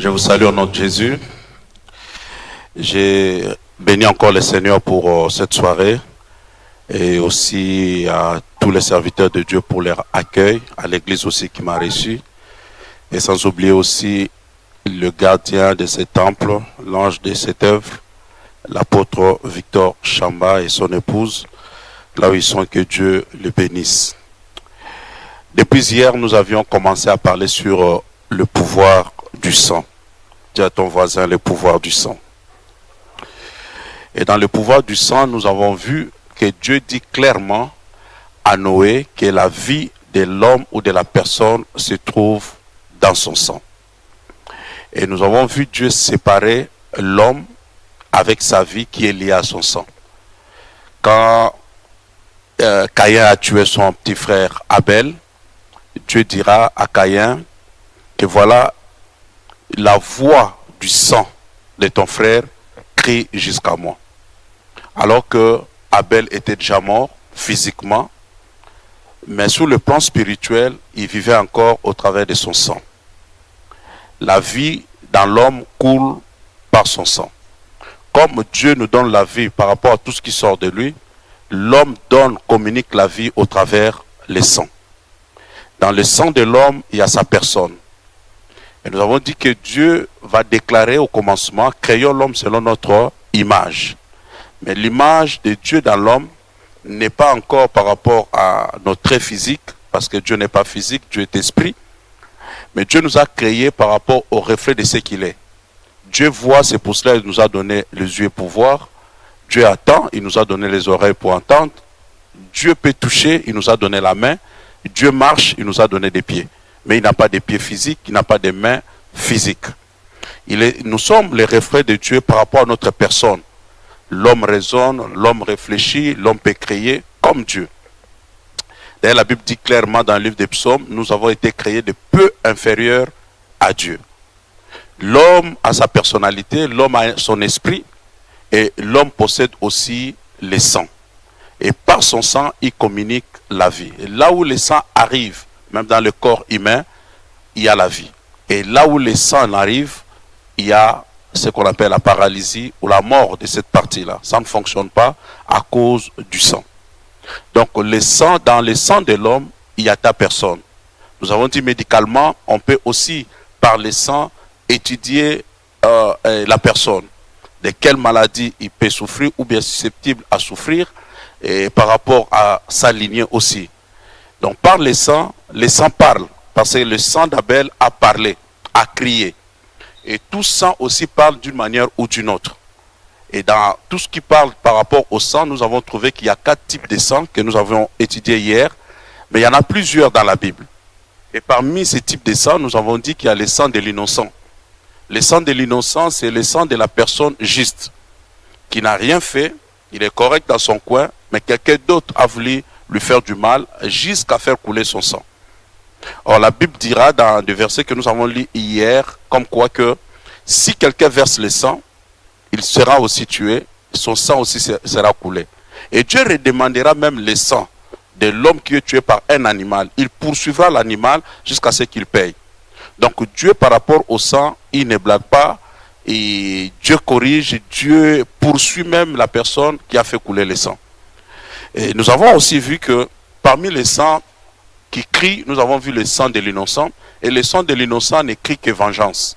Je vous salue au nom de Jésus. J'ai béni encore le Seigneur pour cette soirée et aussi à tous les serviteurs de Dieu pour leur accueil, à l'église aussi qui m'a reçu. Et sans oublier aussi le gardien de ce temple, l'ange de cette œuvre, l'apôtre Victor Chamba et son épouse, là où ils sont, que Dieu le bénisse. Depuis hier, nous avions commencé à parler sur le pouvoir du sang. Dis à ton voisin le pouvoir du sang. Et dans le pouvoir du sang, nous avons vu que Dieu dit clairement à Noé que la vie de l'homme ou de la personne se trouve dans son sang. Et nous avons vu Dieu séparer l'homme avec sa vie qui est liée à son sang. Quand Caïn a tué son petit frère Abel, Dieu dira à Caïn que voilà, la voix du sang de ton frère crie jusqu'à moi. Alors que Abel était déjà mort physiquement, mais sur le plan spirituel, il vivait encore au travers de son sang. La vie dans l'homme coule par son sang. Comme Dieu nous donne la vie par rapport à tout ce qui sort de lui, l'homme communique la vie au travers le sang. Dans le sang de l'homme, il y a sa personne. Et nous avons dit que Dieu va déclarer au commencement, créons l'homme selon notre image. Mais l'image de Dieu dans l'homme n'est pas encore par rapport à notre trait physique, parce que Dieu n'est pas physique, Dieu est esprit. Mais Dieu nous a créés par rapport au reflet de ce qu'il est. Dieu voit, c'est pour cela qu'il nous a donné les yeux pour voir. Dieu attend, il nous a donné les oreilles pour entendre. Dieu peut toucher, il nous a donné la main. Dieu marche, il nous a donné des pieds. Mais il n'a pas de pieds physiques, il n'a pas de mains physiques. Nous sommes les reflets de Dieu par rapport à notre personne. L'homme raisonne, l'homme réfléchit, l'homme peut créer comme Dieu. D'ailleurs, la Bible dit clairement dans le livre des psaumes, nous avons été créés de peu inférieurs à Dieu. L'homme a sa personnalité, l'homme a son esprit, et l'homme possède aussi le sang. Et par son sang, il communique la vie. Et là où le sang arrive, même dans le corps humain, il y a la vie. Et là où le sang arrive, il y a ce qu'on appelle la paralysie ou la mort de cette partie-là. Ça ne fonctionne pas à cause du sang. Donc le sang, dans le sang de l'homme, il y a ta personne. Nous avons dit médicalement, on peut aussi, par le sang, étudier la personne. De quelle maladie il peut souffrir ou bien susceptible à souffrir, et par rapport à sa lignée aussi. Donc par le sang parle, parce que le sang d'Abel a parlé, a crié. Et tout sang aussi parle d'une manière ou d'une autre. Et dans tout ce qui parle par rapport au sang, nous avons trouvé qu'il y a 4 types de sang que nous avons étudiés hier, mais il y en a plusieurs dans la Bible. Et parmi ces types de sang, nous avons dit qu'il y a le sang de l'innocent. Le sang de l'innocent, c'est le sang de la personne juste, qui n'a rien fait, il est correct dans son coin, mais quelqu'un d'autre a voulu lui faire du mal jusqu'à faire couler son sang. Or, la Bible dira dans des versets que nous avons lus hier, comme quoi que si quelqu'un verse le sang, il sera aussi tué, son sang aussi sera coulé. Et Dieu redemandera même le sang de l'homme qui est tué par un animal. Il poursuivra l'animal jusqu'à ce qu'il paye. Donc Dieu, par rapport au sang, il ne blague pas. Et Dieu corrige, Dieu poursuit même la personne qui a fait couler le sang. Et nous avons aussi vu que parmi les sangs qui crient, nous avons vu le sang de l'innocent. Et le sang de l'innocent ne crie que vengeance.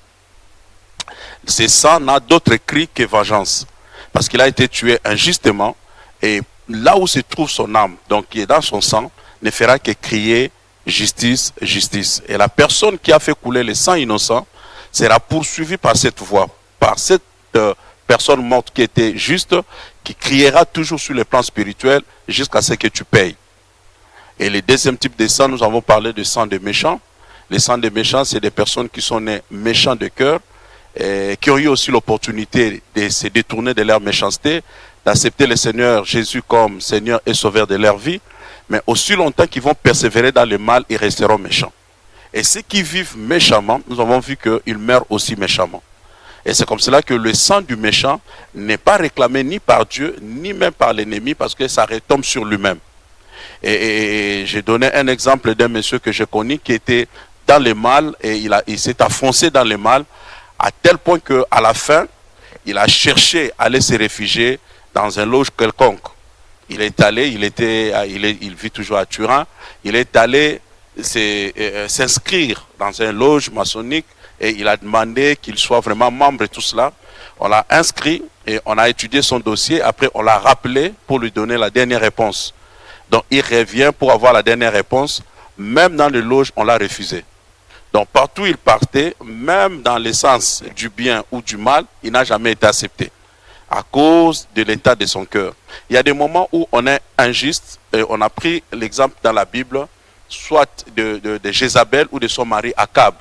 Ce sang n'a d'autre cri que vengeance. Parce qu'il a été tué injustement. Et là où se trouve son âme, donc qui est dans son sang, ne fera que crier justice, justice. Et la personne qui a fait couler le sang innocent sera poursuivie par cette voix, par cette personne morte qui était juste, qui criera toujours sur le plan spirituel jusqu'à ce que tu payes. Et le deuxième type de sang, nous avons parlé de sang des méchants. Les sangs des méchants, c'est des personnes qui sont nées méchants de cœur, et qui ont eu aussi l'opportunité de se détourner de leur méchanceté, d'accepter le Seigneur Jésus comme Seigneur et Sauveur de leur vie, mais aussi longtemps qu'ils vont persévérer dans le mal, ils resteront méchants. Et ceux qui vivent méchamment, nous avons vu qu'ils meurent aussi méchamment. Et c'est comme cela que le sang du méchant n'est pas réclamé ni par Dieu, ni même par l'ennemi, parce que ça retombe sur lui-même. Et j'ai donné un exemple d'un monsieur que je connais qui était dans le mal, et il s'est enfoncé dans le mal à tel point qu'à la fin, il a cherché à aller se réfugier dans un loge quelconque. Il est allé, il vit toujours à Turin, il est allé s'inscrire dans un loge maçonnique et il a demandé qu'il soit vraiment membre et tout cela. On l'a inscrit et on a étudié son dossier. Après, on l'a rappelé pour lui donner la dernière réponse. Donc, il revient pour avoir la dernière réponse. Même dans le loge, on l'a refusé. Donc, partout où il partait, même dans l'essence du bien ou du mal, il n'a jamais été accepté à cause de l'état de son cœur. Il y a des moments où on est injuste. Et on a pris l'exemple dans la Bible, soit de Jézabel ou de son mari Akab.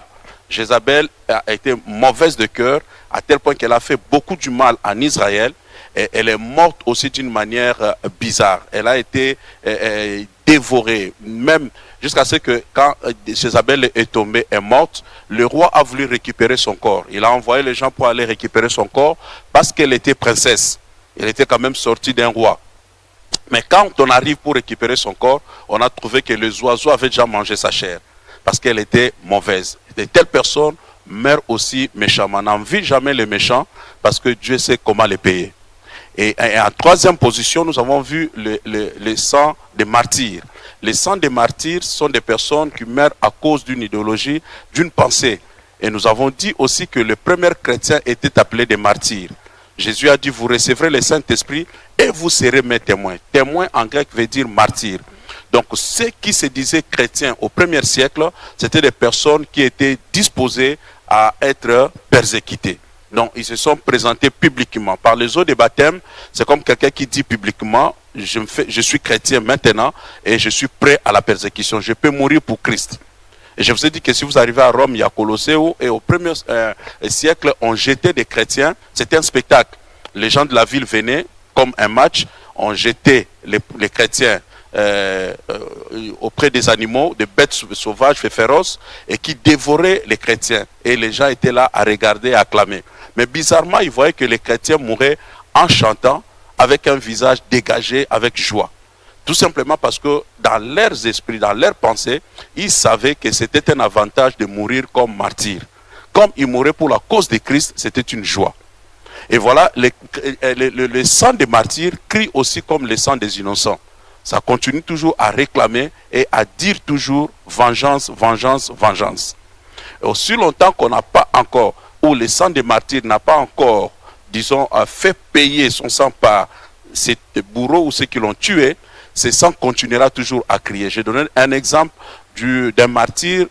Jézabel a été mauvaise de cœur à tel point qu'elle a fait beaucoup du mal en Israël. Et elle est morte aussi d'une manière bizarre. Elle a été dévorée, même jusqu'à ce que quand Jézabel est tombée, est morte, le roi a voulu récupérer son corps. Il a envoyé les gens pour aller récupérer son corps parce qu'elle était princesse. Elle était quand même sortie d'un roi. Mais quand on arrive pour récupérer son corps, on a trouvé que les oiseaux avaient déjà mangé sa chair parce qu'elle était mauvaise. De telles personnes meurent aussi méchamment. On n'envie jamais les méchants parce que Dieu sait comment les payer. Et en troisième position, nous avons vu le sang des martyrs. Les sangs des martyrs sont des personnes qui meurent à cause d'une idéologie, d'une pensée. Et nous avons dit aussi que les premiers chrétiens étaient appelés des martyrs. Jésus a dit, vous recevrez le Saint-Esprit et vous serez mes témoins. Témoin en grec veut dire martyr. Donc ceux qui se disaient chrétiens au premier siècle, c'était des personnes qui étaient disposées à être persécutées. Donc, ils se sont présentés publiquement. Par les eaux de baptême, c'est comme quelqu'un qui dit publiquement, je suis chrétien maintenant et je suis prêt à la persécution. Je peux mourir pour Christ. Et je vous ai dit que si vous arrivez à Rome, il y a Colosseo, et au premier siècle, on jetait des chrétiens. C'était un spectacle. Les gens de la ville venaient, comme un match, on jetait les chrétiens auprès des animaux, des bêtes sauvages et féroces, et qui dévoraient les chrétiens. Et les gens étaient là à regarder et à acclamer. Mais bizarrement, ils voyaient que les chrétiens mouraient en chantant, avec un visage dégagé, avec joie. Tout simplement parce que dans leurs esprits, dans leurs pensées, ils savaient que c'était un avantage de mourir comme martyr. Comme ils mouraient pour la cause de Christ, c'était une joie. Et voilà, le sang des martyrs crie aussi comme le sang des innocents. Ça continue toujours à réclamer et à dire toujours vengeance, vengeance, vengeance. Et aussi longtemps qu'on n'a pas encore, où le sang des martyrs n'a pas encore, disons, fait payer son sang par ces bourreaux ou ceux qui l'ont tué, ce sang continuera toujours à crier. Je donne un exemple d'un martyr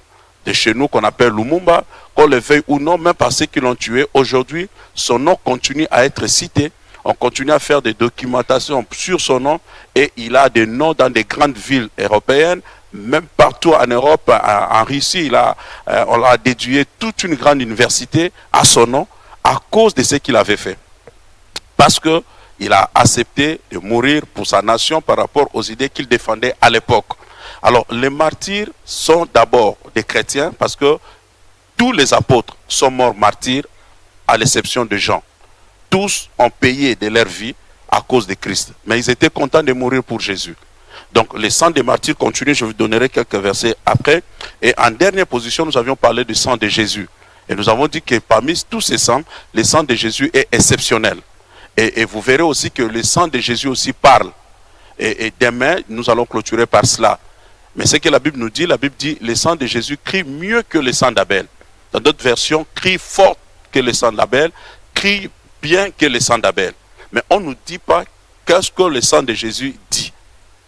de chez nous qu'on appelle Lumumba, qu'on le veuille ou non, même par ceux qui l'ont tué. Aujourd'hui, son nom continue à être cité. On continue à faire des documentations sur son nom et il a des noms dans des grandes villes européennes, même partout en Europe, en Russie, on a dédié toute une grande université à son nom à cause de ce qu'il avait fait. Parce qu'il a accepté de mourir pour sa nation par rapport aux idées qu'il défendait à l'époque. Alors, les martyrs sont d'abord des chrétiens parce que tous les apôtres sont morts martyrs à l'exception de Jean. Tous ont payé de leur vie à cause de Christ. Mais ils étaient contents de mourir pour Jésus. Donc, le sang des martyrs continue, je vous donnerai quelques versets après. Et en dernière position, nous avions parlé du sang de Jésus. Et nous avons dit que parmi tous ces sangs, le sang de Jésus est exceptionnel. Et vous verrez aussi que le sang de Jésus aussi parle. Et demain, nous allons clôturer par cela. Mais ce que la Bible nous dit, le sang de Jésus crie mieux que le sang d'Abel. Dans d'autres versions, crie fort que le sang d'Abel, crie bien que le sang d'Abel. Mais on ne nous dit pas qu'est-ce que le sang de Jésus dit.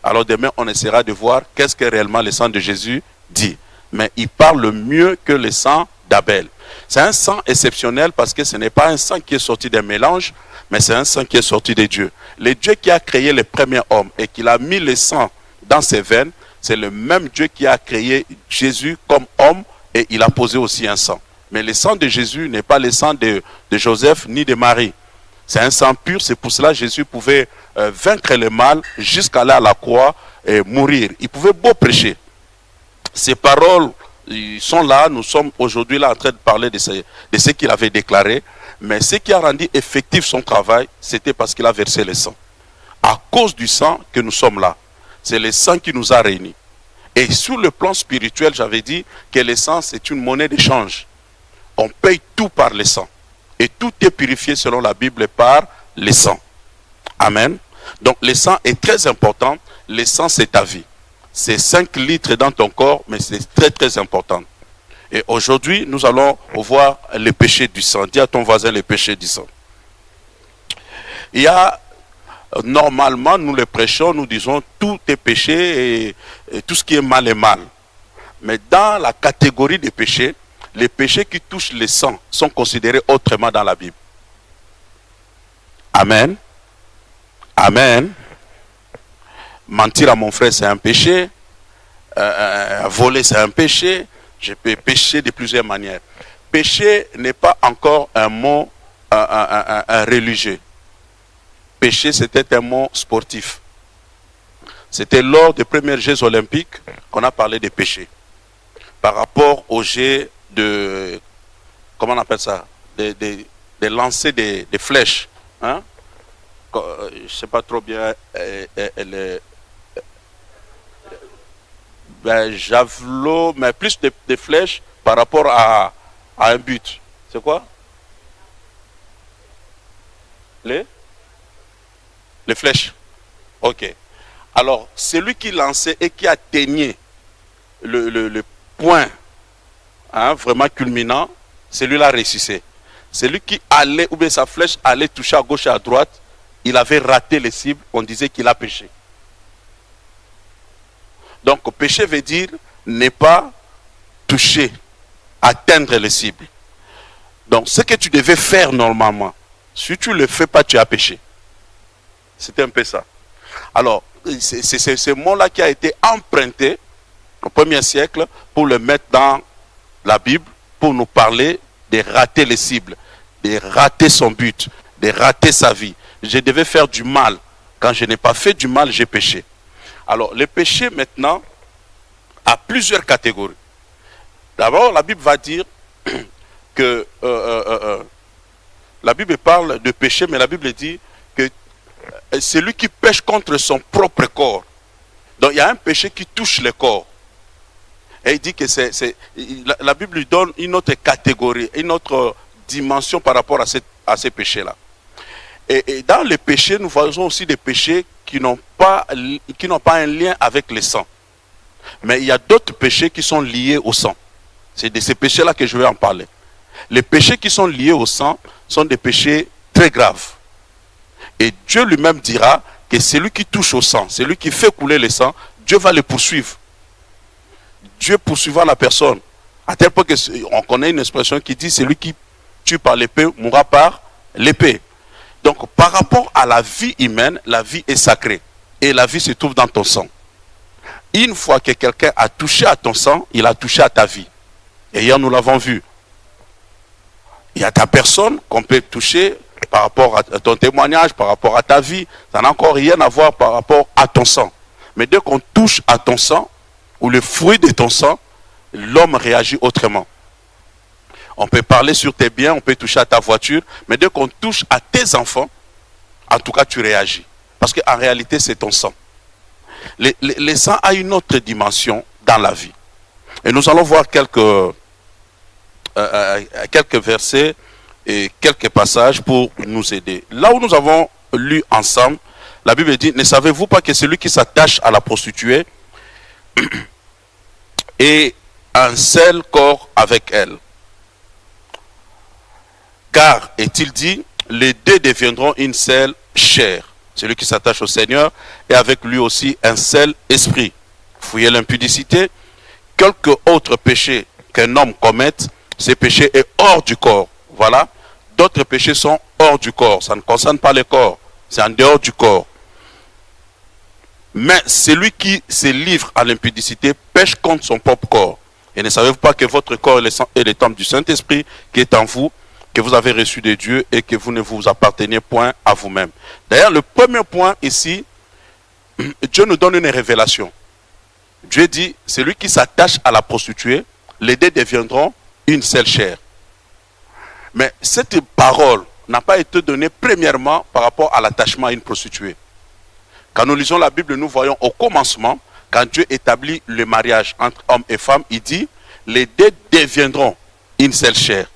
Alors demain, on essaiera de voir qu'est-ce que réellement le sang de Jésus dit. Mais il parle mieux que le sang d'Abel. C'est un sang exceptionnel parce que ce n'est pas un sang qui est sorti d'un mélange, mais c'est un sang qui est sorti de Dieu. Le Dieu qui a créé le premier homme et qui a mis le sang dans ses veines, c'est le même Dieu qui a créé Jésus comme homme et il a posé aussi un sang. Mais le sang de Jésus n'est pas le sang de Joseph ni de Marie. C'est un sang pur, c'est pour cela que Jésus pouvait vaincre le mal jusqu'à là à la croix et mourir. Il pouvait beau prêcher. Ces paroles sont là, nous sommes aujourd'hui là en train de parler de ce qu'il avait déclaré. Mais ce qui a rendu effectif son travail, c'était parce qu'il a versé le sang. À cause du sang que nous sommes là. C'est le sang qui nous a réunis. Et sur le plan spirituel, j'avais dit que le sang, c'est une monnaie d'échange. on paye tout par le sang. Et tout est purifié selon la Bible par le sang. Amen. Donc le sang est très important. Le sang, c'est ta vie. C'est 5 litres dans ton corps, mais c'est très très important. Et aujourd'hui, nous allons voir les péchés du sang. Dis à ton voisin les péchés du sang. Il y a, normalement, nous les prêchons, nous disons tout est péché et tout ce qui est mal est mal. Mais dans la catégorie des péchés, les péchés qui touchent le sang sont considérés autrement dans la Bible. Amen. Amen. Mentir à mon frère, c'est un péché. Voler, c'est un péché. Je peux pécher de plusieurs manières. Péché n'est pas encore un mot un religieux. Péché, c'était un mot sportif. C'était lors des premiers Jeux olympiques qu'on a parlé de péché. Par rapport au jet de... Comment on appelle ça? De lancer des flèches. Hein? Je ne sais pas trop bien. Javelot, mais plus de flèches par rapport à un but. C'est quoi? Les flèches. Ok. Alors, celui qui lançait et qui atteignait le point vraiment culminant, celui-là réussissait. Celui qui allait, ou bien sa flèche allait toucher à gauche et à droite, il avait raté les cibles, on disait qu'il a péché. Donc, péché veut dire ne pas toucher, atteindre les cibles. Donc, ce que tu devais faire normalement, si tu ne le fais pas, tu as péché. C'était un peu ça. Alors, c'est ce mot-là qui a été emprunté au 1er siècle pour le mettre dans la Bible, pour nous parler de rater les cibles, de rater son but, de rater sa vie. Je devais faire du mal. Quand je n'ai pas fait du mal, j'ai péché. Alors, le péché maintenant a plusieurs catégories. D'abord, la Bible va dire que la Bible parle de péché, mais la Bible dit que celui qui pêche contre son propre corps. Donc, il y a un péché qui touche le corps. Et il dit que la Bible lui donne une autre catégorie, une autre dimension par rapport à ces péchés-là. Et dans les péchés, nous voyons aussi des péchés qui n'ont pas un lien avec le sang. Mais il y a d'autres péchés qui sont liés au sang. C'est de ces péchés-là que je vais en parler. Les péchés qui sont liés au sang sont des péchés très graves. Et Dieu lui-même dira que celui qui touche au sang, celui qui fait couler le sang, Dieu va le poursuivre. Dieu poursuivra la personne. À tel point qu'on connaît une expression qui dit celui qui tue par l'épée mourra par l'épée. Donc par rapport à la vie humaine, la vie est sacrée. Et la vie se trouve dans ton sang. Une fois que quelqu'un a touché à ton sang, il a touché à ta vie. Et hier nous l'avons vu. Il y a ta personne qu'on peut toucher par rapport à ton témoignage, par rapport à ta vie. Ça n'a encore rien à voir par rapport à ton sang. Mais dès qu'on touche à ton sang, ou le fruit de ton sang, l'homme réagit autrement. On peut parler sur tes biens, on peut toucher à ta voiture, mais dès qu'on touche à tes enfants, en tout cas tu réagis. Parce qu'en réalité c'est ton sang. Le sang a une autre dimension dans la vie. Et nous allons voir quelques versets et quelques passages pour nous aider. Là où nous avons lu ensemble, la Bible dit, ne savez-vous pas que celui qui s'attache à la prostituée est un seul corps avec elle? Car, est-il dit, les deux deviendront une seule chair. Celui qui s'attache au Seigneur est avec lui aussi un seul esprit. Fouillez l'impudicité. Quelque autre péché qu'un homme commette, ce péché est hors du corps. Voilà. D'autres péchés sont hors du corps. Ça ne concerne pas le corps. C'est en dehors du corps. Mais celui qui se livre à l'impudicité pêche contre son propre corps. Et ne savez-vous pas que votre corps est le temple du Saint-Esprit qui est en vous, que vous avez reçu de Dieu et que vous ne vous appartenez point à vous-même. D'ailleurs, le premier point ici, Dieu nous donne une révélation. Dieu dit, celui qui s'attache à la prostituée, les deux deviendront une seule chair. Mais cette parole n'a pas été donnée premièrement par rapport à l'attachement à une prostituée. Quand nous lisons la Bible, nous voyons au commencement, quand Dieu établit le mariage entre homme et femme, il dit, les deux deviendront une seule chair.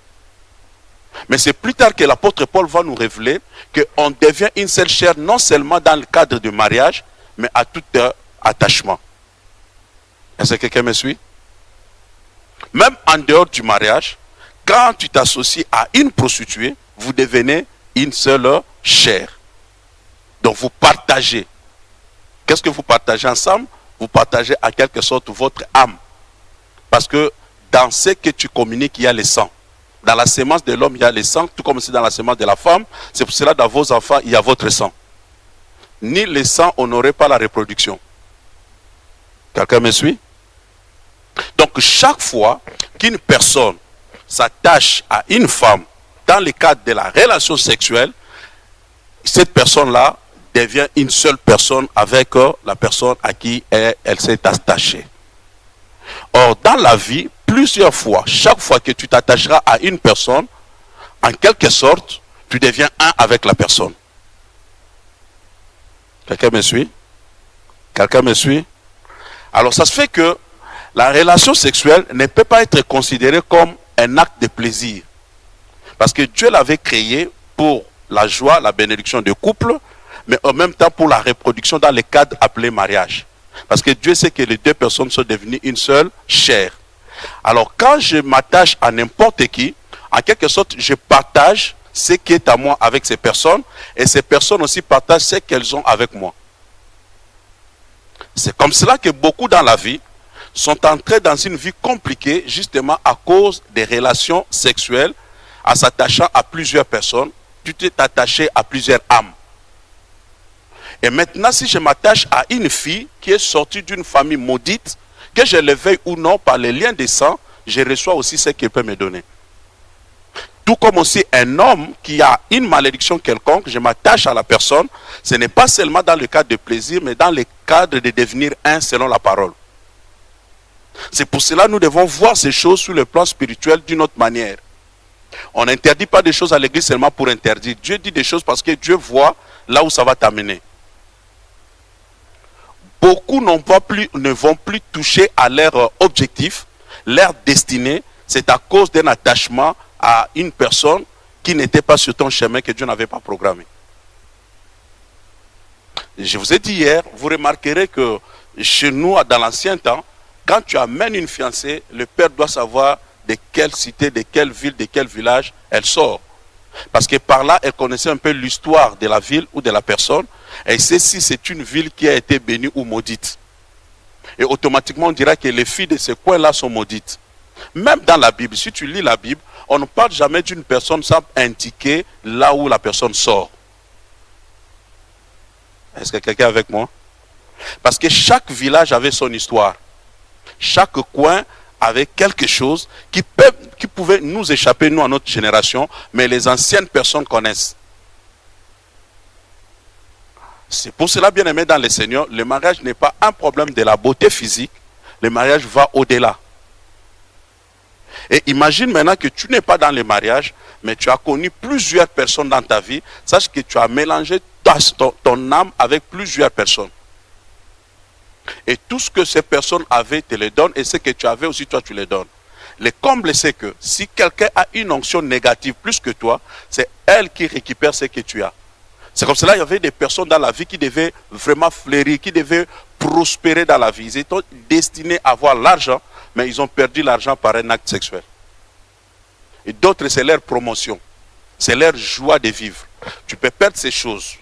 Mais c'est plus tard que l'apôtre Paul va nous révéler qu'on devient une seule chair, non seulement dans le cadre du mariage, mais à tout attachement. Est-ce que quelqu'un me suit? Même en dehors du mariage, quand tu t'associes à une prostituée, vous devenez une seule chair. Donc vous partagez. Qu'est-ce que vous partagez ensemble? Vous partagez en quelque sorte votre âme. Parce que dans ce que tu communiques, il y a le sang. Dans la sémence de l'homme, il y a le sang, tout comme c'est dans la sémence de la femme. C'est pour cela que dans vos enfants, il y a votre sang. Ni le sang, on n'aurait pas la reproduction. Quelqu'un me suit? Donc chaque fois qu'une personne s'attache à une femme dans le cadre de la relation sexuelle, cette personne-là devient une seule personne avec la personne à qui elle s'est attachée. Or, dans la vie, plusieurs fois, chaque fois que tu t'attacheras à une personne, en quelque sorte, tu deviens un avec la personne. Quelqu'un me suit? Quelqu'un me suit? Alors, ça se fait que la relation sexuelle ne peut pas être considérée comme un acte de plaisir. Parce que Dieu l'avait créé pour la joie, la bénédiction du couple, mais en même temps pour la reproduction dans le cadre appelé mariage. Parce que Dieu sait que les deux personnes sont devenues une seule chair. Alors quand je m'attache à n'importe qui, en quelque sorte, je partage ce qui est à moi avec ces personnes, et ces personnes aussi partagent ce qu'elles ont avec moi. C'est comme cela que beaucoup dans la vie sont entrés dans une vie compliquée, justement à cause des relations sexuelles, en s'attachant à plusieurs personnes. Tu t'es attaché à plusieurs âmes. Et maintenant, si je m'attache à une fille qui est sortie d'une famille maudite, que je le veuille ou non, par les liens de sang, je reçois aussi ce qu'elle peut me donner. Tout comme aussi un homme qui a une malédiction quelconque, je m'attache à la personne, ce n'est pas seulement dans le cadre de plaisir, mais dans le cadre de devenir un selon la parole. C'est pour cela que nous devons voir ces choses sur le plan spirituel d'une autre manière. On n'interdit pas des choses à l'église seulement pour interdire. Dieu dit des choses parce que Dieu voit là où ça va t'amener. Beaucoup ne vont plus toucher à leur objectif, leur destinée. C'est à cause d'un attachement à une personne qui n'était pas sur ton chemin, que Dieu n'avait pas programmé. Je vous ai dit hier, vous remarquerez que chez nous, dans l'ancien temps, quand tu amènes une fiancée, le père doit savoir de quelle cité, de quelle ville, de quel village elle sort. Parce que par là, elle connaissait un peu l'histoire de la ville ou de la personne. Et sait si c'est une ville qui a été bénie ou maudite. Et automatiquement, on dira que les filles de ce coin-là sont maudites. Même dans la Bible, si tu lis la Bible, on ne parle jamais d'une personne sans indiquer là où la personne sort. Est-ce que quelqu'un est avec moi? Parce que chaque village avait son histoire. Chaque coin avait quelque chose qui pouvait nous échapper, nous, à notre génération, mais les anciennes personnes connaissent. C'est pour cela, bien aimé dans le Seigneur, le mariage n'est pas un problème de la beauté physique, le mariage va au-delà. Et imagine maintenant que tu n'es pas dans le mariage, mais tu as connu plusieurs personnes dans ta vie, sache que tu as mélangé ton âme avec plusieurs personnes. Et tout ce que ces personnes avaient, te le donne, et ce que tu avais aussi, toi, tu le donnes. Le comble, c'est que si quelqu'un a une onction négative plus que toi, c'est elle qui récupère ce que tu as. C'est comme cela qu'il y avait des personnes dans la vie qui devaient vraiment fleurir, qui devaient prospérer dans la vie. Ils étaient destinés à avoir l'argent, mais ils ont perdu l'argent par un acte sexuel. Et d'autres, c'est leur promotion. C'est leur joie de vivre. Tu peux perdre ces choses.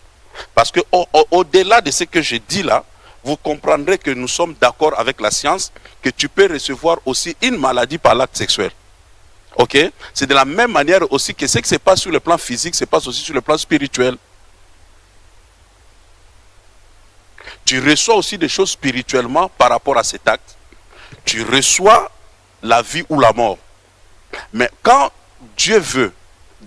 Parce que au-delà de ce que je dis là, vous comprendrez que nous sommes d'accord avec la science, que tu peux recevoir aussi une maladie par l'acte sexuel. Ok? C'est de la même manière aussi que ce qui se passe sur le plan physique se passe aussi sur le plan spirituel. Tu reçois aussi des choses spirituellement par rapport à cet acte. Tu reçois la vie ou la mort. Mais quand Dieu veut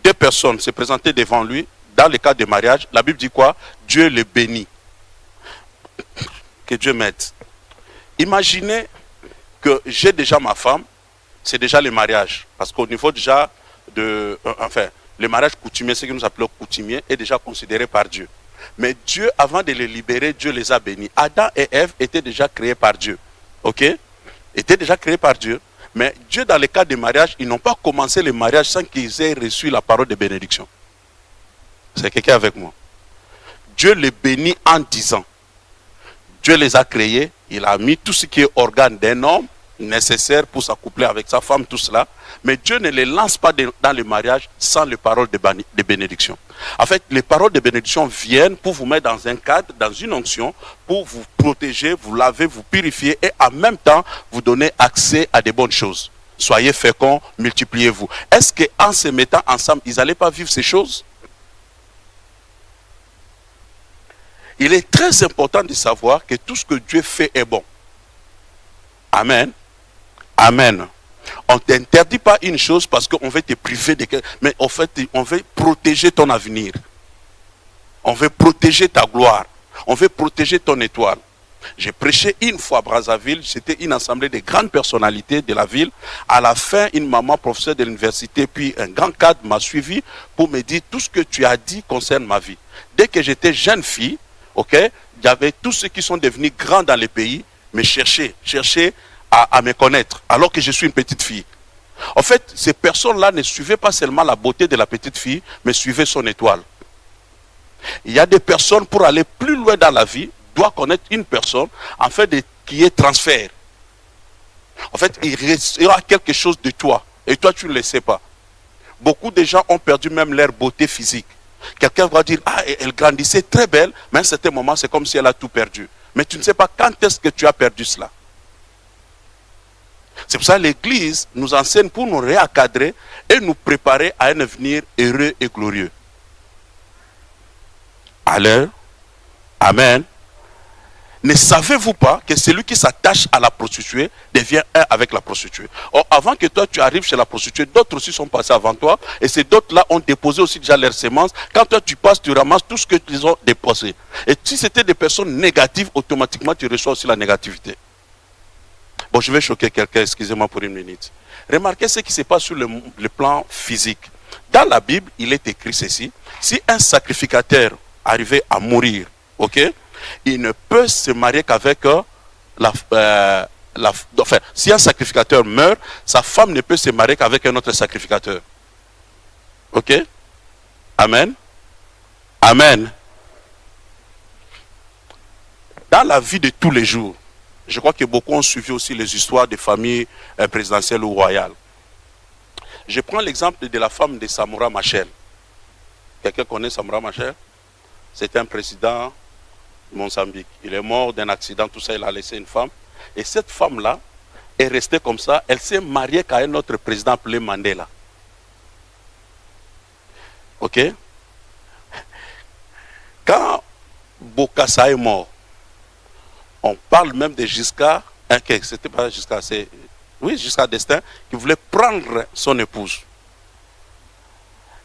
deux personnes se présenter devant lui, dans le cas de mariage, la Bible dit quoi? Dieu les bénit. Que Dieu m'aide. Imaginez que j'ai déjà ma femme, c'est déjà le mariage. Parce qu'au niveau déjà de... Enfin, le mariage coutumier, ce que nous appelons coutumier, est déjà considéré par Dieu. Mais Dieu, avant de les libérer, Dieu les a bénis. Adam et Ève étaient déjà créés par Dieu. Ok? Étaient déjà créés par Dieu. Mais Dieu, dans le cas des mariages, ils n'ont pas commencé le mariage sans qu'ils aient reçu la parole de bénédiction. C'est quelqu'un avec moi. Dieu les bénit en disant, Dieu les a créés, il a mis tout ce qui est organe d'un homme nécessaire pour s'accoupler avec sa femme, tout cela. Mais Dieu ne les lance pas dans le mariage sans les paroles de bénédiction. En fait, les paroles de bénédiction viennent pour vous mettre dans un cadre, dans une onction, pour vous protéger, vous laver, vous purifier et en même temps vous donner accès à des bonnes choses. Soyez féconds, multipliez-vous. Est-ce qu'en se mettant ensemble, ils n'allaient pas vivre ces choses? Il est très important de savoir que tout ce que Dieu fait est bon. Amen. Amen. On ne t'interdit pas une chose parce qu'on veut te priver de quelque chose. Mais en fait, on veut protéger ton avenir. On veut protéger ta gloire. On veut protéger ton étoile. J'ai prêché une fois à Brazzaville. C'était une assemblée de grandes personnalités de la ville. À la fin, une maman professeure de l'université, puis un grand cadre m'a suivi pour me dire tout ce que tu as dit concerne ma vie. Dès que j'étais jeune fille, ok, il y avait tous ceux qui sont devenus grands dans les pays, mais cherchaient à me connaître, alors que je suis une petite fille. En fait, ces personnes-là ne suivaient pas seulement la beauté de la petite fille, mais suivaient son étoile. Il y a des personnes, pour aller plus loin dans la vie, doivent connaître une personne, en fait, qui est transfert. En fait, il restera quelque chose de toi, et toi, tu ne le sais pas. Beaucoup de gens ont perdu même leur beauté physique. Quelqu'un va dire, ah, elle grandissait très belle, mais à un certain moment, c'est comme si elle a tout perdu. Mais tu ne sais pas quand est-ce que tu as perdu cela. C'est pour ça que l'Église nous enseigne pour nous réencadrer et nous préparer à un avenir heureux et glorieux. Alors, amen. Ne savez-vous pas que celui qui s'attache à la prostituée devient un avec la prostituée? Or, avant que toi tu arrives chez la prostituée, d'autres aussi sont passés avant toi, et ces d'autres-là ont déposé aussi déjà leurs semences. Quand toi tu passes, tu ramasses tout ce qu'ils ont déposé. Et si c'était des personnes négatives, automatiquement tu reçois aussi la négativité. Bon, je vais choquer quelqu'un, excusez-moi pour une minute. Remarquez ce qui se passe sur le plan physique. Dans la Bible, il est écrit ceci. Si un sacrificateur arrivait à mourir, ok, il ne peut se marier qu'avec enfin, si un sacrificateur meurt, sa femme ne peut se marier qu'avec un autre sacrificateur. Ok? Amen. Amen. Dans la vie de tous les jours, je crois que beaucoup ont suivi aussi les histoires des familles présidentielles ou royales. Je prends l'exemple de la femme de Samora Machel. Quelqu'un connaît Samora Machel? C'était un président de Mozambique. Il est mort d'un accident, tout ça, il a laissé une femme. Et cette femme-là est restée comme ça. Elle s'est mariée qu'à un autre président appelé Mandela. Ok? Quand Bokassa est mort, on parle même de Giscard, c'était pas Giscard, c'est, oui, Giscard d'Estaing, qui voulait prendre son épouse.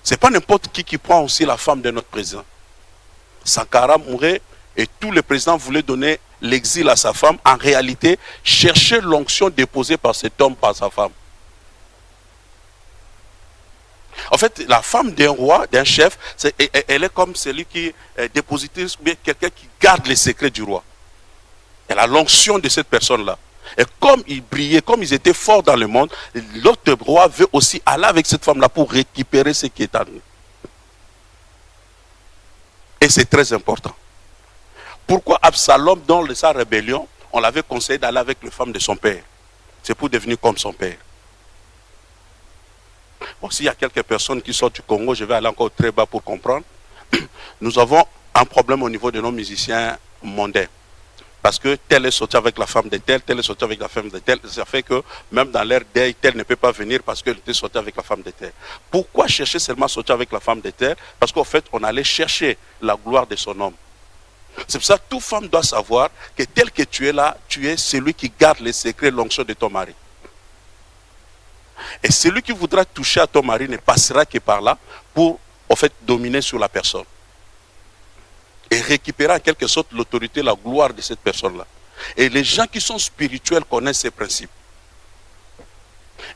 C'est pas n'importe qui prend aussi la femme de notre président. Sankara mourait et tous les présidents voulaient donner l'exil à sa femme. En réalité, chercher l'onction déposée par cet homme, par sa femme. En fait, la femme d'un roi, d'un chef, elle est comme celui qui est dépositaire, bien quelqu'un qui garde les secrets du roi. Elle a l'onction de cette personne-là. Et comme ils brillaient, comme ils étaient forts dans le monde, l'autre roi veut aussi aller avec cette femme-là pour récupérer ce qui est à nous. Et c'est très important. Pourquoi Absalom, dans sa rébellion, on l'avait conseillé d'aller avec les femmes de son père? C'est pour devenir comme son père. Bon, s'il y a quelques personnes qui sortent du Congo, je vais aller encore très bas pour comprendre. Nous avons un problème au niveau de nos musiciens mondains. Parce que tel est sorti avec la femme de tel est sorti avec la femme de tel. Ça fait que même dans leur deuil, tel ne peut pas venir parce qu'elle était sortie avec la femme de tel. Pourquoi chercher seulement à sortir avec la femme de tel? Parce qu'en fait, on allait chercher la gloire de son homme. C'est pour ça que toute femme doit savoir que tel que tu es là, tu es celui qui garde les secrets, l'onction de ton mari. Et celui qui voudra toucher à ton mari ne passera que par là pour, en fait, dominer sur la personne. Et récupérer en quelque sorte l'autorité, la gloire de cette personne-là. Et les gens qui sont spirituels connaissent ces principes.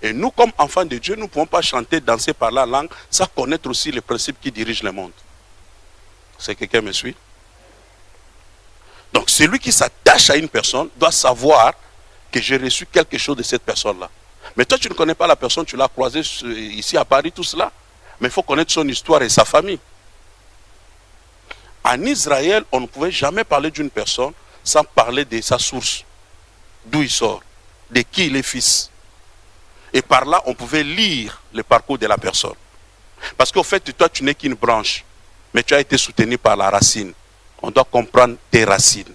Et nous, comme enfants de Dieu, nous ne pouvons pas chanter, danser par la langue sans connaître aussi les principes qui dirigent le monde. C'est quelqu'un me suit? Donc celui qui s'attache à une personne doit savoir que j'ai reçu quelque chose de cette personne-là. Mais toi, tu ne connais pas la personne, tu l'as croisée ici à Paris, tout cela. Mais il faut connaître son histoire et sa famille. En Israël, on ne pouvait jamais parler d'une personne sans parler de sa source, d'où il sort, de qui il est fils. Et par là, on pouvait lire le parcours de la personne. Parce qu'au fait, toi, tu n'es qu'une branche, mais tu as été soutenu par la racine. On doit comprendre tes racines.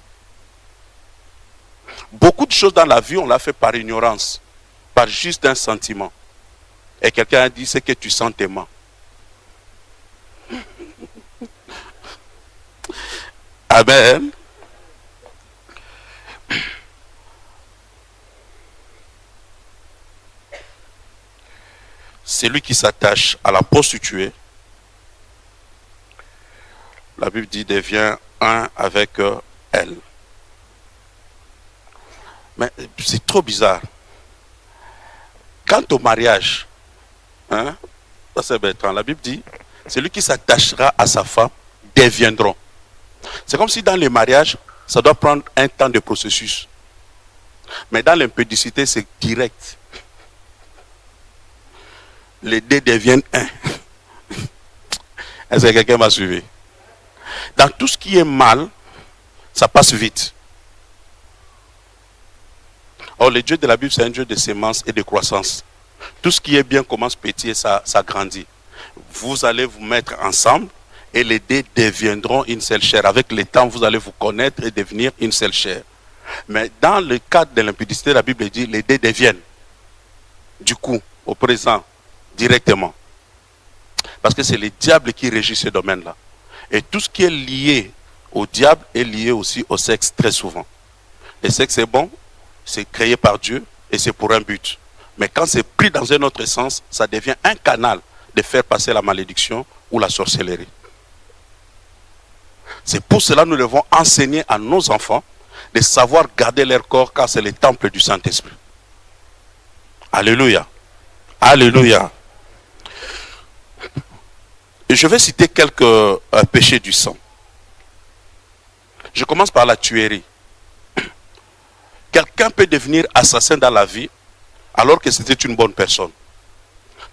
Beaucoup de choses dans la vie, on l'a fait par ignorance, par juste un sentiment. Et quelqu'un a dit, c'est que tu sens tes mains. Amen. Celui qui s'attache à la prostituée, la Bible dit, devient un avec elle. Mais c'est trop bizarre. Quant au mariage, hein, ça c'est Bertrand, la Bible dit, celui qui s'attachera à sa femme deviendront. C'est comme si dans les mariages, ça doit prendre un temps de processus. Mais dans l'impudicité, c'est direct. Les deux deviennent un. Est-ce que quelqu'un m'a suivi? Dans tout ce qui est mal, ça passe vite. Or, le Dieu de la Bible, c'est un Dieu de sémence et de croissance. Tout ce qui est bien commence petit et ça grandit. Vous allez vous mettre ensemble et les deux deviendront une seule chair. Avec le temps, vous allez vous connaître et devenir une seule chair. Mais dans le cadre de l'impudicité, la Bible dit les deux deviennent. Du coup, au présent, directement. Parce que c'est le diable qui régit ce domaine-là. Et tout ce qui est lié au diable est lié aussi au sexe très souvent. Le sexe est bon, c'est créé par Dieu et c'est pour un but. Mais quand c'est pris dans un autre sens, ça devient un canal de faire passer la malédiction ou la sorcellerie. C'est pour cela que nous devons enseigner à nos enfants de savoir garder leur corps car c'est le temple du Saint-Esprit. Alléluia. Alléluia. Et je vais citer quelques péchés du sang. Je commence par la tuerie. Quelqu'un peut devenir assassin dans la vie alors que c'était une bonne personne.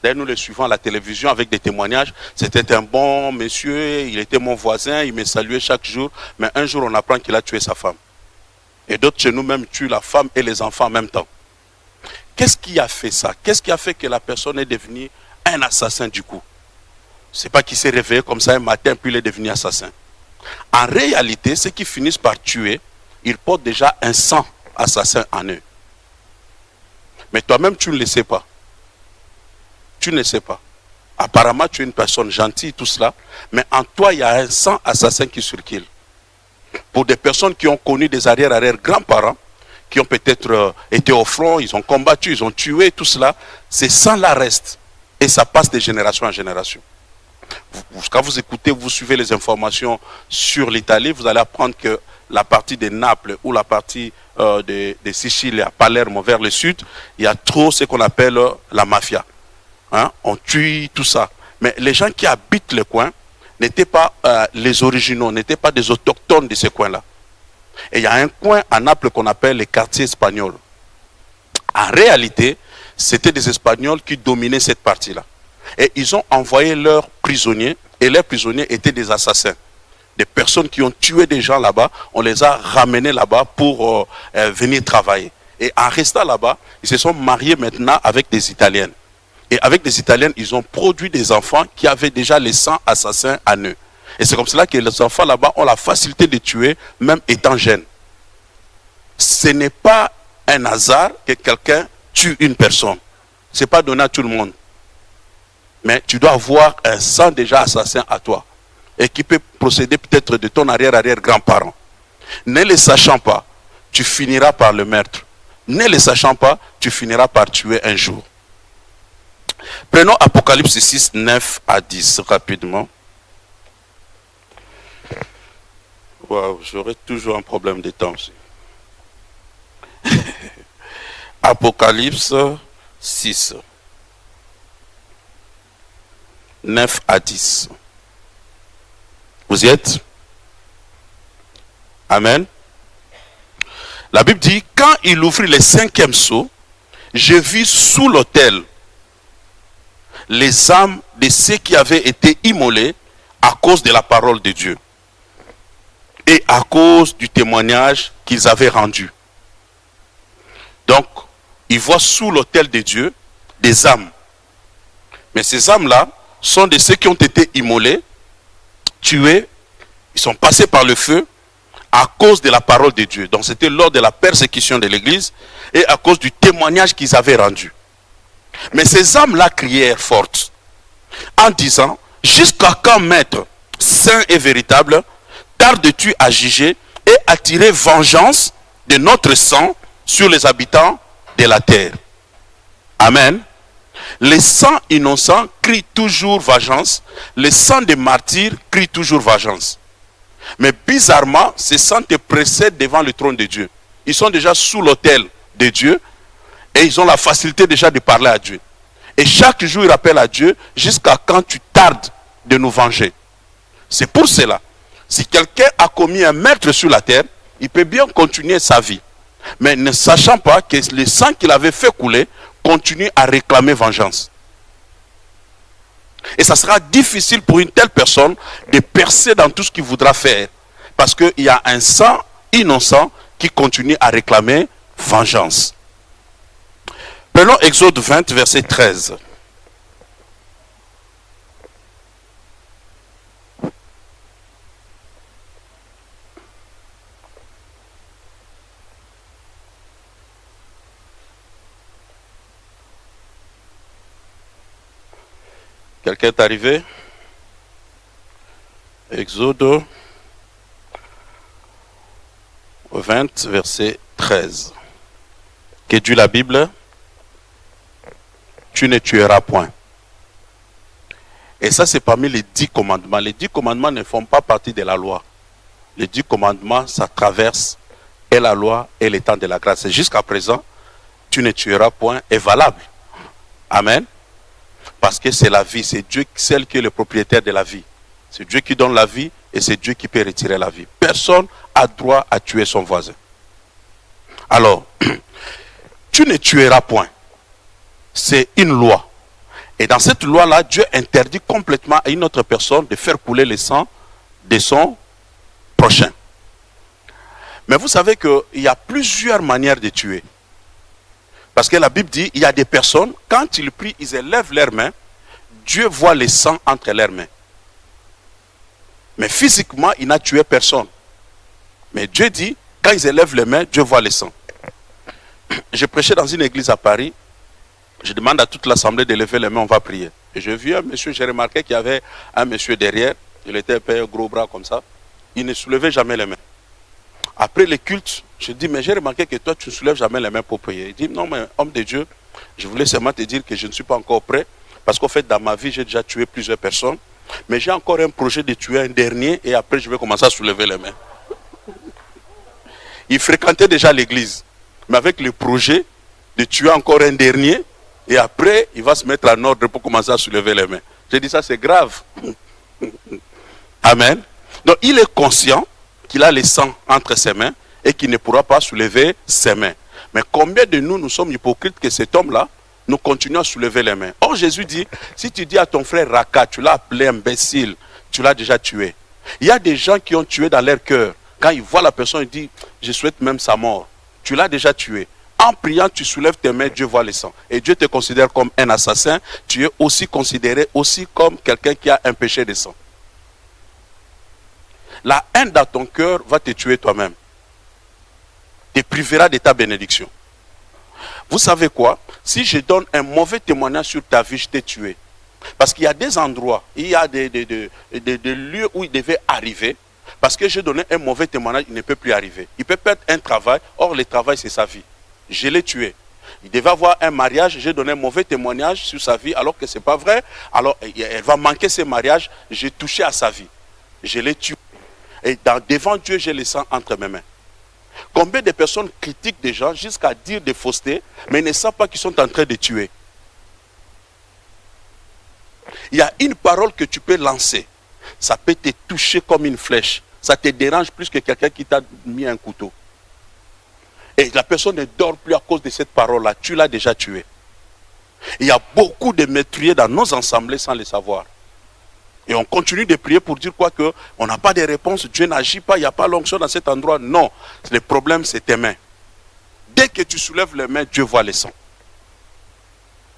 D'ailleurs, nous le suivons à la télévision avec des témoignages. C'était un bon monsieur, il était mon voisin, il me saluait chaque jour. Mais un jour, on apprend qu'il a tué sa femme. Et d'autres chez nous même tuent la femme et les enfants en même temps. Qu'est-ce qui a fait ça? Qu'est-ce qui a fait que la personne est devenue un assassin du coup? Ce n'est pas qu'il s'est réveillé comme ça un matin puis il est devenu assassin. En réalité, ceux qui finissent par tuer, ils portent déjà un sang assassin en eux. Mais toi-même, tu ne le sais pas. Tu ne le sais pas. Apparemment, tu es une personne gentille, tout cela, mais en toi, il y a un sang assassin qui circule. Pour des personnes qui ont connu des arrière-grands-parents, qui ont peut-être été au front, ils ont combattu, ils ont tué, tout cela, ces sangs-là restent. Et ça passe de génération en génération. Quand vous écoutez, vous suivez les informations sur l'Italie, vous allez apprendre que la partie de Naples ou la partie de Sicile à Palerme vers le sud, il y a trop ce qu'on appelle la mafia. Hein? On tue tout ça. Mais les gens qui habitent le coin n'étaient pas les originaux, n'étaient pas des autochtones de ce coin-là. Et il y a un coin à Naples qu'on appelle les quartiers espagnols. En réalité, c'était des Espagnols qui dominaient cette partie-là. Et ils ont envoyé leurs prisonniers, et leurs prisonniers étaient des assassins. Des personnes qui ont tué des gens là-bas, on les a ramenés là-bas pour venir travailler. Et en restant là-bas, ils se sont mariés maintenant avec des Italiennes. Et avec des Italiennes, ils ont produit des enfants qui avaient déjà les sangs assassins en eux. Et c'est comme cela que les enfants là-bas ont la facilité de tuer, même étant jeunes. Ce n'est pas un hasard que quelqu'un tue une personne. Ce n'est pas donné à tout le monde. Mais tu dois avoir un sang déjà assassin à toi. Et qui peut procéder peut-être de ton arrière-grand-parent. Ne le sachant pas, tu finiras par le meurtre. Ne le sachant pas, tu finiras par tuer un jour. Prenons Apocalypse 6, 9 à 10 rapidement. Waouh, j'aurai toujours un problème de temps aussi. Apocalypse 6, 9 à 10. Vous y êtes? Amen. La Bible dit, quand il ouvrit le 5e sceau, je vis sous l'autel les âmes de ceux qui avaient été immolés à cause de la parole de Dieu et à cause du témoignage qu'ils avaient rendu. Donc, ils voient sous l'autel de Dieu des âmes. Mais ces âmes-là sont de ceux qui ont été immolés, tués, ils sont passés par le feu à cause de la parole de Dieu. Donc c'était lors de la persécution de l'Église et à cause du témoignage qu'ils avaient rendu. Mais ces âmes-là crièrent fortes en disant, jusqu'à quand, maître, saint et véritable, tardes-tu à juger et à tirer vengeance de notre sang sur les habitants de la terre? Amen. Les sangs innocents crient toujours vengeance, les sangs des martyrs crient toujours vengeance. Mais bizarrement, ces sangs te précèdent devant le trône de Dieu. Ils sont déjà sous l'autel de Dieu et ils ont la facilité déjà de parler à Dieu. Et chaque jour, ils rappellent à Dieu jusqu'à quand tu tardes de nous venger. C'est pour cela, si quelqu'un a commis un meurtre sur la terre, il peut bien continuer sa vie. Mais ne sachant pas que le sang qu'il avait fait couler continue à réclamer vengeance. Et ça sera difficile pour une telle personne de percer dans tout ce qu'il voudra faire. Parce qu'il y a un sang innocent qui continue à réclamer vengeance. Prenons Exode 20, verset 13. Quelqu'un est arrivé? Exode 20, verset 13. Que dit la Bible? Tu ne tueras point. Et ça, c'est parmi les 10 commandements. Les 10 commandements ne font pas partie de la loi. Les 10 commandements, ça traverse et la loi et le temps de la grâce. Et jusqu'à présent, tu ne tueras point est valable. Amen. Parce que c'est la vie, c'est Dieu, celle qui est le propriétaire de la vie. C'est Dieu qui donne la vie et c'est Dieu qui peut retirer la vie. Personne n'a droit à tuer son voisin. Alors, tu ne tueras point. C'est une loi. Et dans cette loi-là, Dieu interdit complètement à une autre personne de faire couler le sang de son prochain. Mais vous savez qu'il y a plusieurs manières de tuer. Parce que la Bible dit, il y a des personnes, quand ils prient, ils élèvent leurs mains, Dieu voit le sang entre leurs mains. Mais physiquement, il n'a tué personne. Mais Dieu dit, quand ils élèvent les mains, Dieu voit le sang. Je prêchais dans une église à Paris, je demande à toute l'assemblée de lever les mains, on va prier. Et j'ai vu un monsieur, j'ai remarqué qu'il y avait un monsieur derrière, il était un peu gros bras comme ça, il ne soulevait jamais les mains. Après le culte, je dis, mais j'ai remarqué que toi, tu ne soulèves jamais les mains pour prier. Il dit, non, mais homme de Dieu, je voulais seulement te dire que je ne suis pas encore prêt, parce qu'en fait, dans ma vie, j'ai déjà tué plusieurs personnes, mais j'ai encore un projet de tuer un dernier, et après, je vais commencer à soulever les mains. Il fréquentait déjà l'église, mais avec le projet de tuer encore un dernier, et après, il va se mettre en ordre pour commencer à soulever les mains. J'ai dit, ça, c'est grave. Amen. Donc, il est conscient qu'il a le sang entre ses mains et qu'il ne pourra pas soulever ses mains. Mais combien de nous, nous sommes hypocrites que cet homme-là, nous continuons à soulever les mains. Or, Jésus dit, si tu dis à ton frère Raka, tu l'as appelé imbécile, tu l'as déjà tué. Il y a des gens qui ont tué dans leur cœur. Quand ils voient la personne, ils disent, je souhaite même sa mort. Tu l'as déjà tué. En priant, tu soulèves tes mains, Dieu voit le sang. Et Dieu te considère comme un assassin. Tu es aussi considéré aussi comme quelqu'un qui a un péché de sang. La haine dans ton cœur va te tuer toi-même. Te privera de ta bénédiction. Vous savez quoi? Si je donne un mauvais témoignage sur ta vie, je t'ai tué. Parce qu'il y a des endroits, il y a des lieux où il devait arriver. Parce que j'ai donné un mauvais témoignage, il ne peut plus arriver. Il peut perdre un travail, or le travail c'est sa vie. Je l'ai tué. Il devait avoir un mariage, j'ai donné un mauvais témoignage sur sa vie alors que ce n'est pas vrai. Alors elle va manquer ce mariage, j'ai touché à sa vie. Je l'ai tué. Et devant Dieu, j'ai le sang entre mes mains. Combien de personnes critiquent des gens jusqu'à dire des faussetés, mais ne savent pas qu'ils sont en train de tuer. Il y a une parole que tu peux lancer. Ça peut te toucher comme une flèche. Ça te dérange plus que quelqu'un qui t'a mis un couteau. Et la personne ne dort plus à cause de cette parole-là. Tu l'as déjà tué. Il y a beaucoup de meurtriers dans nos assemblées sans le savoir. Et on continue de prier pour dire quoi, que on n'a pas de réponse, Dieu n'agit pas, il n'y a pas l'onction dans cet endroit. Non, le problème c'est tes mains. Dès que tu soulèves les mains, Dieu voit les sangs.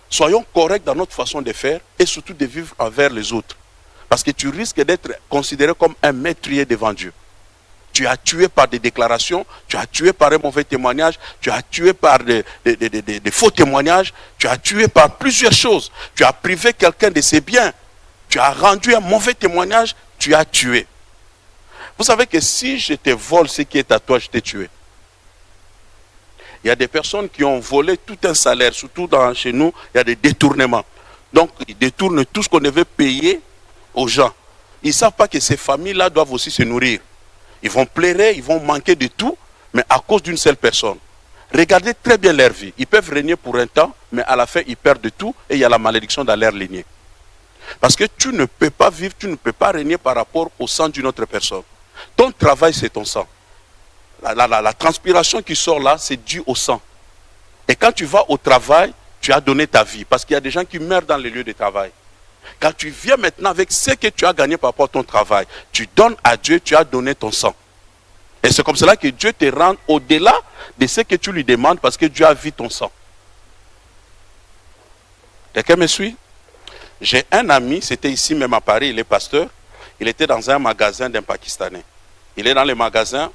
Soyons corrects dans notre façon de faire et surtout de vivre envers les autres. Parce que tu risques d'être considéré comme un meurtrier devant Dieu. Tu as tué par des déclarations, tu as tué par un mauvais témoignage, tu as tué par des faux témoignages, tu as tué par plusieurs choses. Tu as privé quelqu'un de ses biens, tu as rendu un mauvais témoignage, tu as tué. Vous savez que si je te vole ce qui est à toi, je t'ai tué. Il y a des personnes qui ont volé tout un salaire, surtout chez nous, il y a des détournements. Donc, ils détournent tout ce qu'on devait payer aux gens. Ils ne savent pas que ces familles-là doivent aussi se nourrir. Ils vont pleurer, ils vont manquer de tout, mais à cause d'une seule personne. Regardez très bien leur vie. Ils peuvent régner pour un temps, mais à la fin, ils perdent de tout et il y a la malédiction dans leur lignée. Parce que tu ne peux pas vivre, tu ne peux pas régner par rapport au sang d'une autre personne. Ton travail, c'est ton sang. La transpiration qui sort là, c'est dû au sang. Et quand tu vas au travail, tu as donné ta vie. Parce qu'il y a des gens qui meurent dans les lieux de travail. Quand tu viens maintenant avec ce que tu as gagné par rapport à ton travail, tu donnes à Dieu, tu as donné ton sang. Et c'est comme cela que Dieu te rend au-delà de ce que tu lui demandes parce que Dieu a vu ton sang. Quelqu'un me suit? J'ai un ami, c'était ici même à Paris, il est pasteur. Il était dans un magasin d'un Pakistanais. Il est dans le magasin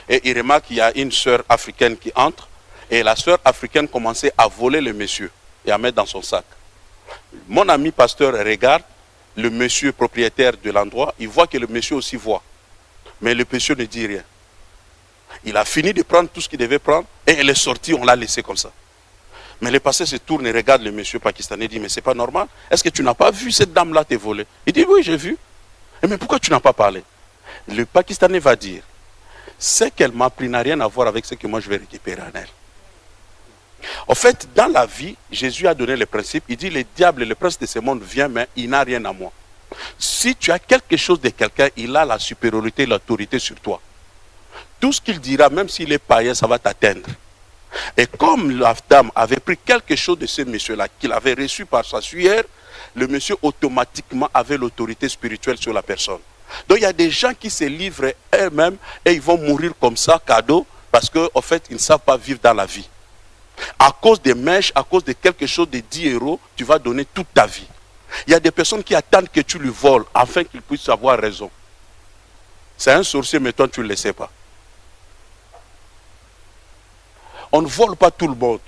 et il remarque qu'il y a une sœur africaine qui entre. Et la sœur africaine commençait à voler le monsieur et à mettre dans son sac. Mon ami pasteur regarde le monsieur propriétaire de l'endroit. Il voit que le monsieur aussi voit. Mais le monsieur ne dit rien. Il a fini de prendre tout ce qu'il devait prendre et elle est sortie, on l'a laissé comme ça. Mais le pasteur se tourne et regarde le monsieur pakistanais et dit, mais c'est pas normal. Est-ce que tu n'as pas vu cette dame-là te voler? Il dit, oui, j'ai vu. Mais pourquoi tu n'as pas parlé? Le Pakistanais va dire, ce qu'elle m'a pris n'a rien à voir avec ce que moi je vais récupérer en elle. En fait, dans la vie, Jésus a donné le principe, il dit, le diable et le prince de ce monde vient, mais il n'a rien à moi. Si tu as quelque chose de quelqu'un, il a la supériorité et l'autorité sur toi. Tout ce qu'il dira, même s'il est païen, ça va t'atteindre. Et comme la dame avait pris quelque chose de ce monsieur-là, qu'il avait reçu par sa sueur, le monsieur automatiquement avait l'autorité spirituelle sur la personne. Donc il y a des gens qui se livrent eux-mêmes et ils vont mourir comme ça, cadeau, parce qu'en fait, ils ne savent pas vivre dans la vie. À cause des mèches, à cause de quelque chose de 10 €, tu vas donner toute ta vie. Il y a des personnes qui attendent que tu lui voles afin qu'ils puissent avoir raison. C'est un sorcier, mais toi tu ne le sais pas. On ne vole pas tout le monde.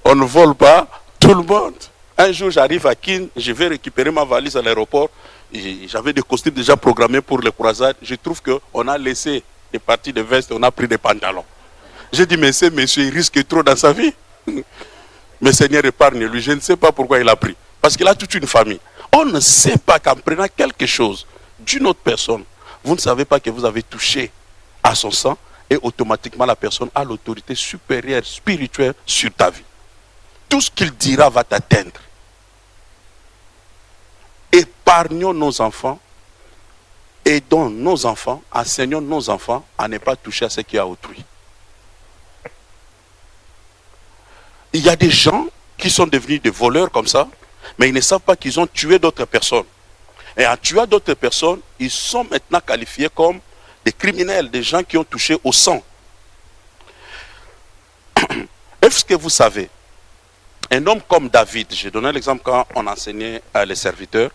On ne vole pas tout le monde. Un jour, j'arrive à Kin, je vais récupérer ma valise à l'aéroport. J'avais des costumes déjà programmés pour les croisades. Je trouve qu'on a laissé des parties de veste, on a pris des pantalons. J'ai dit, mais ce monsieur, il risque trop dans sa vie. Mais Seigneur, épargne-lui. Je ne sais pas pourquoi il a pris. Parce qu'il a toute une famille. On ne sait pas qu'en prenant quelque chose d'une autre personne, vous ne savez pas que vous avez touché à son sang et automatiquement la personne a l'autorité supérieure spirituelle sur ta vie. Tout ce qu'il dira va t'atteindre. Épargnons nos enfants, aidons nos enfants, enseignons nos enfants à ne pas toucher à ce qui est à autrui. Il y a des gens qui sont devenus des voleurs comme ça, mais ils ne savent pas qu'ils ont tué d'autres personnes. Et en tuant d'autres personnes, ils sont maintenant qualifiés comme des criminels, des gens qui ont touché au sang. Est-ce que vous savez, un homme comme David, j'ai donné l'exemple quand on enseignait à les serviteurs,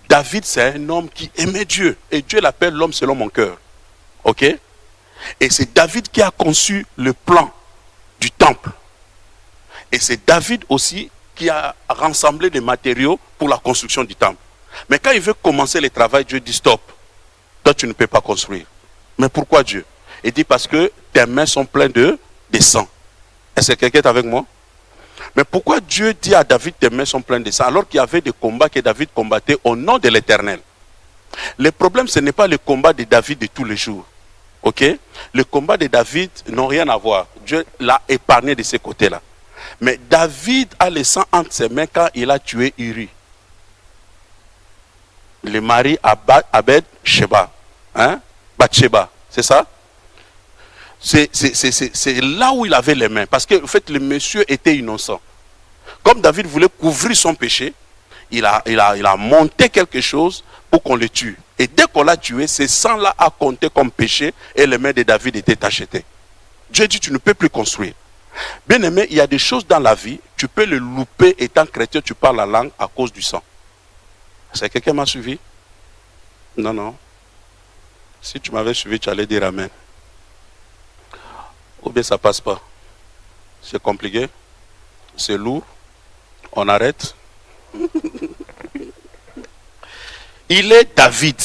David c'est un homme qui aimait Dieu, et Dieu l'appelle l'homme selon mon cœur. Ok? Et c'est David qui a conçu le plan du temple. Et c'est David aussi qui a rassemblé les matériaux pour la construction du temple. Mais quand il veut commencer le travail, Dieu dit stop. Toi, tu ne peux pas construire. Mais pourquoi Dieu? Il dit parce que tes mains sont pleines de sang. Est-ce que quelqu'un est avec moi? Mais pourquoi Dieu dit à David tes mains sont pleines de sang alors qu'il y avait des combats que David combattait au nom de l'Éternel? Le problème, ce n'est pas le combat de David de tous les jours. Ok? Le combat de David n'a rien à voir. Dieu l'a épargné de ce côté-là. Mais David a le sang entre ses mains quand il a tué Uri. Le mari Abed Sheba. Hein? Bathsheba, c'est ça? C'est là où il avait les mains. Parce que en fait, le monsieur était innocent. Comme David voulait couvrir son péché, il a monté quelque chose pour qu'on le tue. Et dès qu'on l'a tué, ce sang-là a compté comme péché et les mains de David étaient tachetées. Dieu dit, tu ne peux plus construire. Bien aimé, il y a des choses dans la vie, tu peux le louper étant chrétien, tu parles la langue à cause du sang. Est-ce que quelqu'un m'a suivi? Non, non. Si tu m'avais suivi, tu allais dire amen. Ou bien ça passe pas. C'est compliqué. C'est lourd. On arrête. Il est David,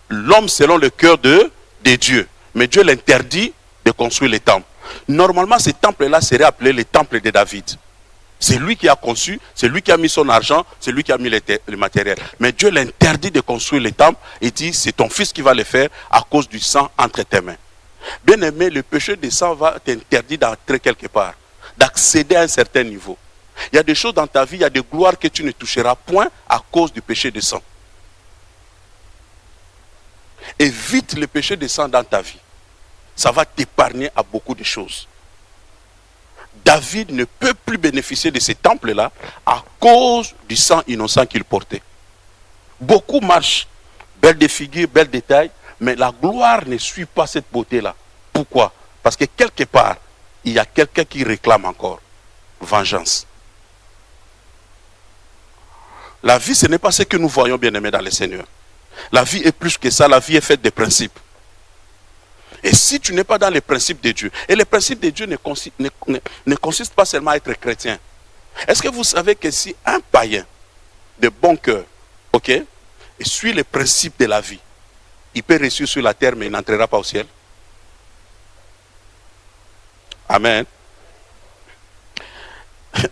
l'homme selon le cœur de Dieu. Mais Dieu l'interdit de construire les temples. Normalement, ces temples-là seraient appelés les temples de David. C'est lui qui a conçu, c'est lui qui a mis son argent, c'est lui qui a mis le matériel. Mais Dieu l'interdit de construire les temples et dit, c'est ton fils qui va le faire à cause du sang entre tes mains. Bien aimé, le péché de sang va t'interdire d'entrer quelque part, d'accéder à un certain niveau. Il y a des choses dans ta vie, il y a des gloires que tu ne toucheras point à cause du péché de sang. Évite le péché de sang dans ta vie. Ça va t'épargner à beaucoup de choses. David ne peut plus bénéficier de ces temples-là à cause du sang innocent qu'il portait. Beaucoup marchent, belles de figure, belles de taille, mais la gloire ne suit pas cette beauté-là. Pourquoi? Parce que quelque part, il y a quelqu'un qui réclame encore vengeance. La vie, ce n'est pas ce que nous voyons, bien aimés dans le Seigneur. La vie est plus que ça, la vie est faite de principes. Et si tu n'es pas dans les principes de Dieu, et les principes de Dieu ne consistent pas seulement à être chrétien. Est-ce que vous savez que si un païen de bon cœur, ok, et suit les principes de la vie, il peut réussir sur la terre, mais il n'entrera pas au ciel? Amen.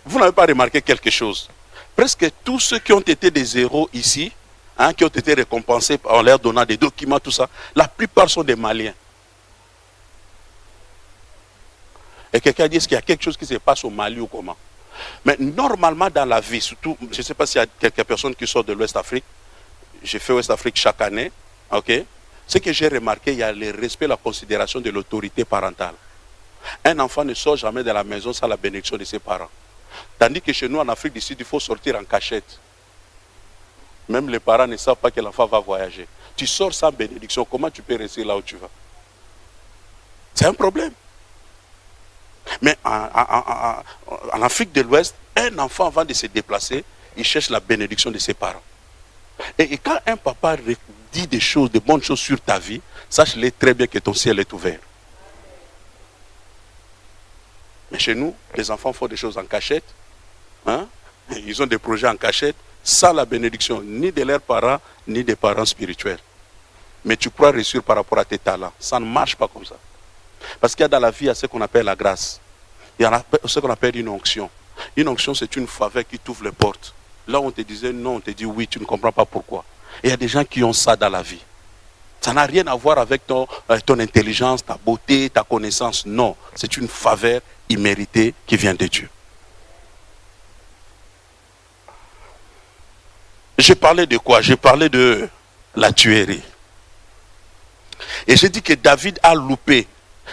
Vous n'avez pas remarqué quelque chose? Presque tous ceux qui ont été des héros ici, hein, qui ont été récompensés en leur donnant des documents, tout ça, la plupart sont des Maliens. Et quelqu'un dit qu'il y a quelque chose qui se passe au Mali ou comment. Mais normalement dans la vie, surtout, je ne sais pas s'il y a quelques personnes qui sortent de l'Ouest Afrique. J'ai fait Ouest Afrique chaque année. Ok. Ce que j'ai remarqué, il y a le respect, la considération de l'autorité parentale. Un enfant ne sort jamais de la maison sans la bénédiction de ses parents. Tandis que chez nous en Afrique du Sud, il faut sortir en cachette. Même les parents ne savent pas que l'enfant va voyager. Tu sors sans bénédiction, comment tu peux rester là où tu vas? C'est un problème. Mais en Afrique de l'Ouest, un enfant avant de se déplacer, il cherche la bénédiction de ses parents. Et quand un papa dit des choses, de bonnes choses sur ta vie, sache-le très bien que ton ciel est ouvert. Mais chez nous, les enfants font des choses en cachette. Hein? Ils ont des projets en cachette, sans la bénédiction ni de leurs parents, ni des parents spirituels. Mais tu crois réussir par rapport à tes talents. Ça ne marche pas comme ça. Parce qu'il y a dans la vie, il y a ce qu'on appelle la grâce. Il y a ce qu'on appelle une onction. Une onction, c'est une faveur qui t'ouvre les portes. Là où on te disait non, on te dit oui, tu ne comprends pas pourquoi. Et il y a des gens qui ont ça dans la vie. Ça n'a rien à voir avec ton intelligence, ta beauté, ta connaissance. Non, c'est une faveur imméritée qui vient de Dieu. J'ai parlé de quoi? J'ai parlé de la tuerie. Et j'ai dit que David a loupé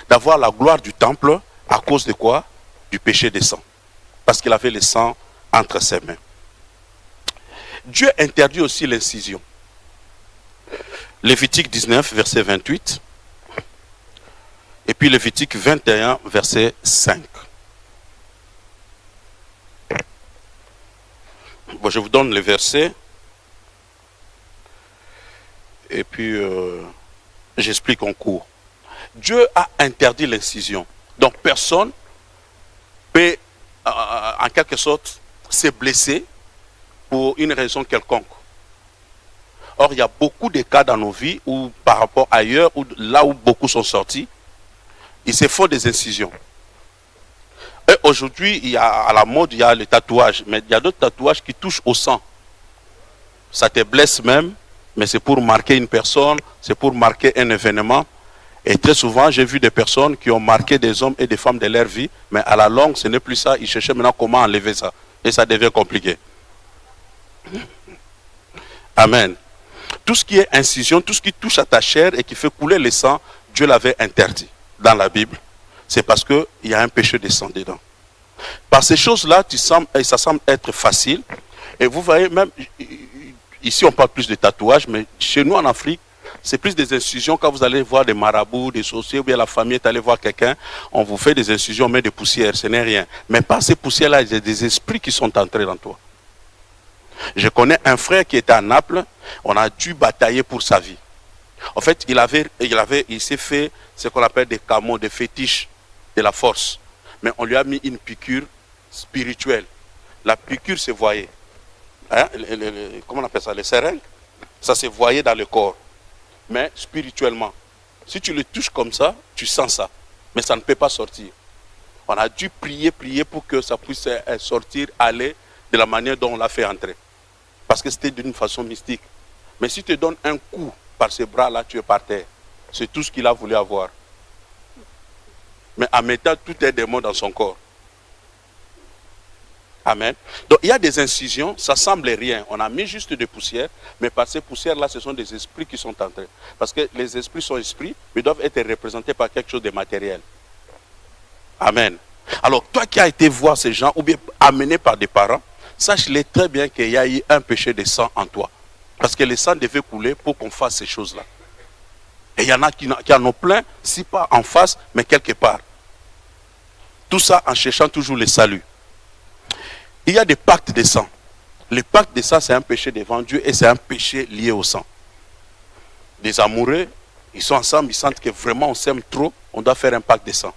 d'avoir la gloire du temple à cause de quoi? Du péché des sangs. Parce qu'il avait le sang entre ses mains. Dieu interdit aussi l'incision. Lévitique 19, verset 28. Et puis Lévitique 21, verset 5. Bon, je vous donne les versets. Et puis, j'explique en cours. Dieu a interdit l'incision. Donc, personne peut, en quelque sorte, se blesser pour une raison quelconque. Or, il y a beaucoup de cas dans nos vies où, par rapport ailleurs, là où beaucoup sont sortis, ils se font des incisions. Et aujourd'hui, il y a, à la mode, il y a le tatouage. Mais il y a d'autres tatouages qui touchent au sang. Ça te blesse même, mais c'est pour marquer une personne, c'est pour marquer un événement. Et très souvent, j'ai vu des personnes qui ont marqué des hommes et des femmes de leur vie, mais à la longue, ce n'est plus ça. Ils cherchaient maintenant comment enlever ça. Et ça devient compliqué. Amen. Tout ce qui est incision, tout ce qui touche à ta chair et qui fait couler le sang, Dieu l'avait interdit dans la Bible. C'est parce qu'il y a un péché de sang dedans. Par ces choses-là, ça semble être facile. Et vous voyez, même ici, on parle plus de tatouages, mais chez nous en Afrique, c'est plus des incisions. Quand vous allez voir des marabouts, des sorciers, ou bien la famille est allée voir quelqu'un, on vous fait des incisions, on met des poussières, ce n'est rien. Mais par ces poussières-là, il y a des esprits qui sont entrés dans toi. Je connais un frère qui était à Naples, on a dû batailler pour sa vie. En fait, il s'est fait ce qu'on appelle des camos, des fétiches de la force. Mais on lui a mis une piqûre spirituelle. La piqûre se voyait. Hein? Comment on appelle ça? Les seringues. Ça se voyait dans le corps. Mais spirituellement. Si tu le touches comme ça, tu sens ça. Mais ça ne peut pas sortir. On a dû prier pour que ça puisse sortir, aller de la manière dont on l'a fait entrer. Parce que c'était d'une façon mystique. Mais si tu te donnes un coup par ces bras-là, tu es par terre. C'est tout ce qu'il a voulu avoir. Mais en mettant tous les démons dans son corps. Amen. Donc il y a des incisions, ça semble rien. On a mis juste des poussières, mais par ces poussières-là, ce sont des esprits qui sont entrés. Parce que les esprits sont esprits, mais doivent être représentés par quelque chose de matériel. Amen. Alors toi qui as été voir ces gens, ou bien amené par des parents, sache-les très bien qu'il y a eu un péché de sang en toi. Parce que le sang devait couler pour qu'on fasse ces choses-là. Et il y en a qui en ont plein, si pas en face, mais quelque part. Tout ça en cherchant toujours le salut. Il y a des pactes de sang. Le pacte de sang, c'est un péché devant Dieu et c'est un péché lié au sang. Des amoureux, ils sont ensemble, ils sentent que vraiment on s'aime trop, on doit faire un pacte de sang.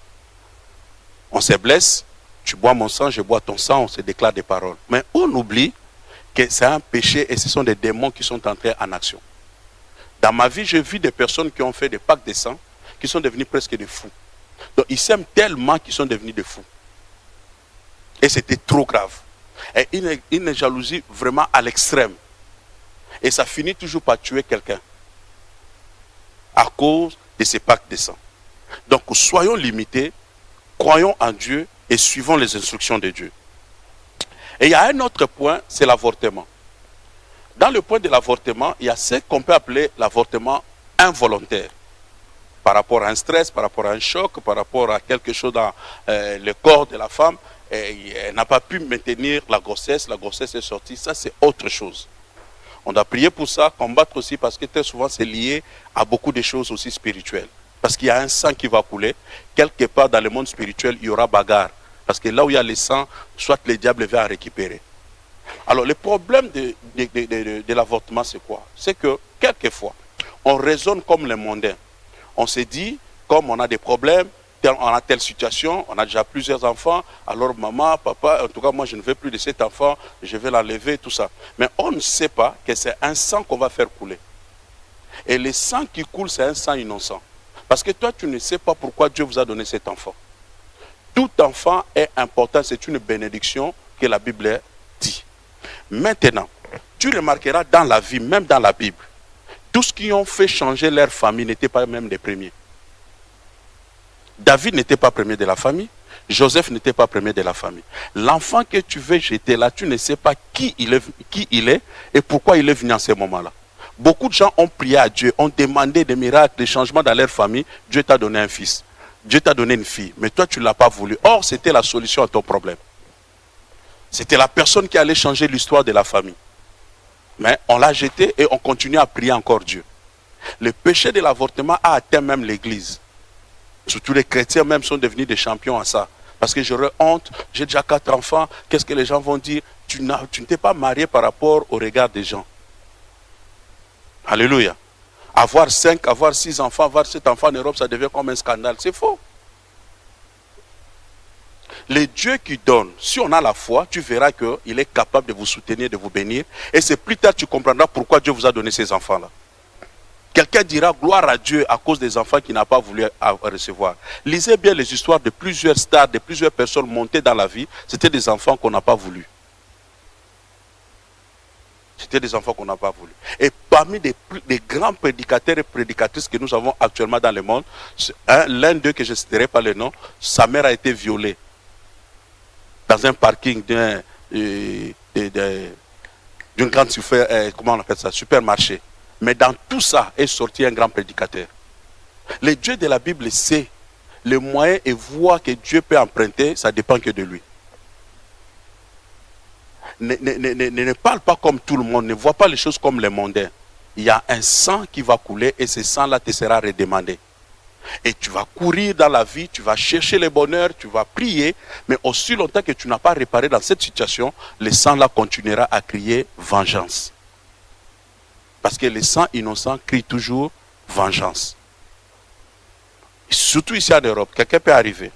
On se blesse, tu bois mon sang, je bois ton sang, on se déclare des paroles. Mais on oublie que c'est un péché et ce sont des démons qui sont entrés en action. Dans ma vie, j'ai vu des personnes qui ont fait des pactes de sang, qui sont devenus presque des fous. Donc ils s'aiment tellement qu'ils sont devenus des fous. Et c'était trop grave. Et une jalousie vraiment à l'extrême. Et ça finit toujours par tuer quelqu'un. À cause de ces pactes de sang. Donc soyons limités, croyons en Dieu et suivons les instructions de Dieu. Et il y a un autre point, c'est l'avortement. Dans le point de l'avortement, il y a ce qu'on peut appeler l'avortement involontaire. Par rapport à un stress, par rapport à un choc, par rapport à quelque chose dans le corps de la femme, et elle n'a pas pu maintenir la grossesse est sortie, ça c'est autre chose. On doit prier pour ça, combattre aussi, parce que très souvent c'est lié à beaucoup de choses aussi spirituelles. Parce qu'il y a un sang qui va couler, quelque part dans le monde spirituel, il y aura bagarre. Parce que là où il y a le sang, soit le diable va en récupérer. Alors le problème de l'avortement c'est quoi? C'est que quelquefois, on raisonne comme les mondains. On se dit, comme on a des problèmes, on a telle situation, on a déjà plusieurs enfants, alors maman, papa, en tout cas moi je ne veux plus de cet enfant, je vais l'enlever, tout ça. Mais on ne sait pas que c'est un sang qu'on va faire couler. Et le sang qui coule, c'est un sang innocent. Parce que toi tu ne sais pas pourquoi Dieu vous a donné cet enfant. Tout enfant est important, c'est une bénédiction que la Bible dit. Maintenant, tu remarqueras dans la vie, même dans la Bible, tous ceux qui ont fait changer leur famille n'étaient pas même les premiers. David n'était pas premier de la famille. Joseph n'était pas premier de la famille. L'enfant que tu veux jeter là, tu ne sais pas qui il est et pourquoi il est venu en ce moment-là. Beaucoup de gens ont prié à Dieu, ont demandé des miracles, des changements dans leur famille. Dieu t'a donné un fils. Dieu t'a donné une fille. Mais toi, tu ne l'as pas voulu. Or, c'était la solution à ton problème. C'était la personne qui allait changer l'histoire de la famille. Mais on l'a jeté et on continue à prier encore Dieu. Le péché de l'avortement a atteint même l'église. Surtout les chrétiens même sont devenus des champions à ça. Parce que j'aurais honte, j'ai déjà 4 enfants, qu'est-ce que les gens vont dire? Tu ne t'es pas marié par rapport au regard des gens. Alléluia. Avoir 5, avoir 6 enfants, avoir 7 enfants en Europe, ça devient comme un scandale. C'est faux. Le Dieu qui donne, si on a la foi, tu verras qu'il est capable de vous soutenir, de vous bénir. Et c'est plus tard que tu comprendras pourquoi Dieu vous a donné ces enfants-là. Quelqu'un dira gloire à Dieu à cause des enfants qu'il n'a pas voulu recevoir. Lisez bien les histoires de plusieurs stars, de plusieurs personnes montées dans la vie. C'était des enfants qu'on n'a pas voulu. C'était des enfants qu'on n'a pas voulu. Et parmi des grands prédicateurs et prédicatrices que nous avons actuellement dans le monde, l'un d'eux que je ne citerai pas le nom, sa mère a été violée dans un parking d'une grande comment on appelle ça, supermarché. Mais dans tout ça est sorti un grand prédicateur. Le Dieu de la Bible sait les moyens et voies que Dieu peut emprunter, ça dépend que de lui. Ne parle pas comme tout le monde, ne vois pas les choses comme les mondains. Il y a un sang qui va couler et ce sang-là te sera redemandé. Et tu vas courir dans la vie, tu vas chercher le bonheur, tu vas prier, mais aussi longtemps que tu n'as pas réparé dans cette situation, le sang-là continuera à crier vengeance. Parce que le sang innocent crie toujours vengeance. Et surtout ici en Europe, quelqu'un peut arriver.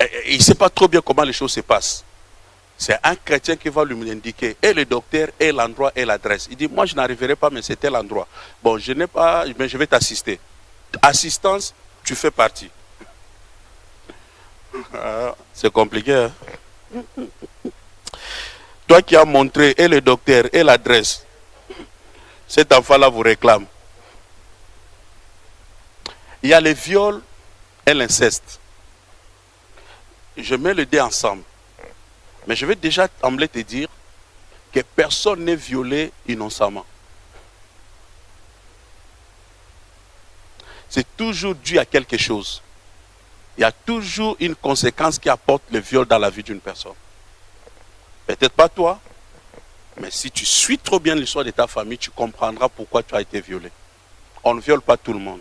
Et il ne sait pas trop bien comment les choses se passent. C'est un chrétien qui va lui indiquer et le docteur, et l'endroit, et l'adresse. Il dit, moi je n'arriverai pas, mais c'était l'endroit. Bon, je n'ai pas, mais je vais t'assister. Assistance, tu fais partie. C'est compliqué. Hein? Toi qui as montré et le docteur, et l'adresse, cet enfant-là vous réclame. Il y a les viols et l'inceste. Je mets les deux ensemble. Mais je vais déjà d'emblée te dire que personne n'est violé innocemment. C'est toujours dû à quelque chose. Il y a toujours une conséquence qui apporte le viol dans la vie d'une personne. Peut-être pas toi, mais si tu suis trop bien l'histoire de ta famille, tu comprendras pourquoi tu as été violé. On ne viole pas tout le monde.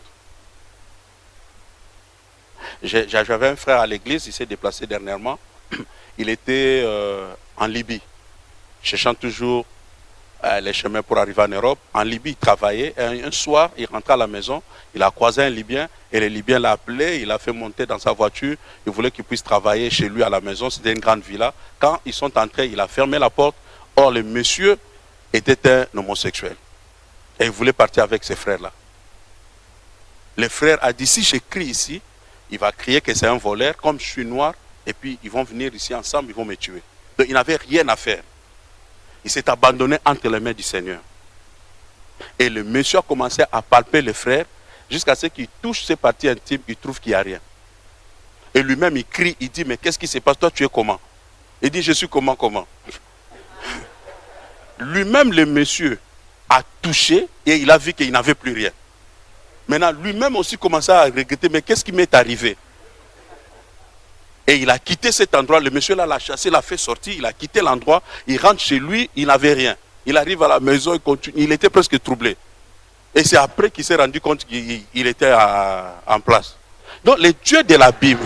J'avais un frère à l'église, il s'est déplacé dernièrement. Il était en Libye, cherchant toujours les chemins pour arriver en Europe. En Libye, il travaillait. Et un soir, il rentrait à la maison, il a croisé un Libyen, et le Libyen l'a appelé, il l'a fait monter dans sa voiture. Il voulait qu'il puisse travailler chez lui à la maison, c'était une grande villa. Quand ils sont entrés, il a fermé la porte. Or, le monsieur était un homosexuel. Et il voulait partir avec ses frères-là. Le frère a dit, si j'écris ici, il va crier que c'est un voleur, comme je suis noir, et puis ils vont venir ici ensemble, ils vont me tuer. Donc il n'avait rien à faire. Il s'est abandonné entre les mains du Seigneur. Et le monsieur a commencé à palper le frère, jusqu'à ce qu'il touche ses parties intimes, il trouve qu'il n'y a rien. Et lui-même il crie, il dit, mais qu'est-ce qui se passe? Toi tu es comment? Il dit, je suis comment? Lui-même le monsieur a touché et il a vu qu'il n'avait plus rien. Maintenant, lui-même aussi commençait à regretter, mais qu'est-ce qui m'est arrivé? Et il a quitté cet endroit, le monsieur là l'a chassé, l'a fait sortir, il a quitté l'endroit, il rentre chez lui, il n'avait rien. Il arrive à la maison, il continue, il était presque troublé. Et c'est après qu'il s'est rendu compte qu'il était en place. Donc les dieux de la Bible,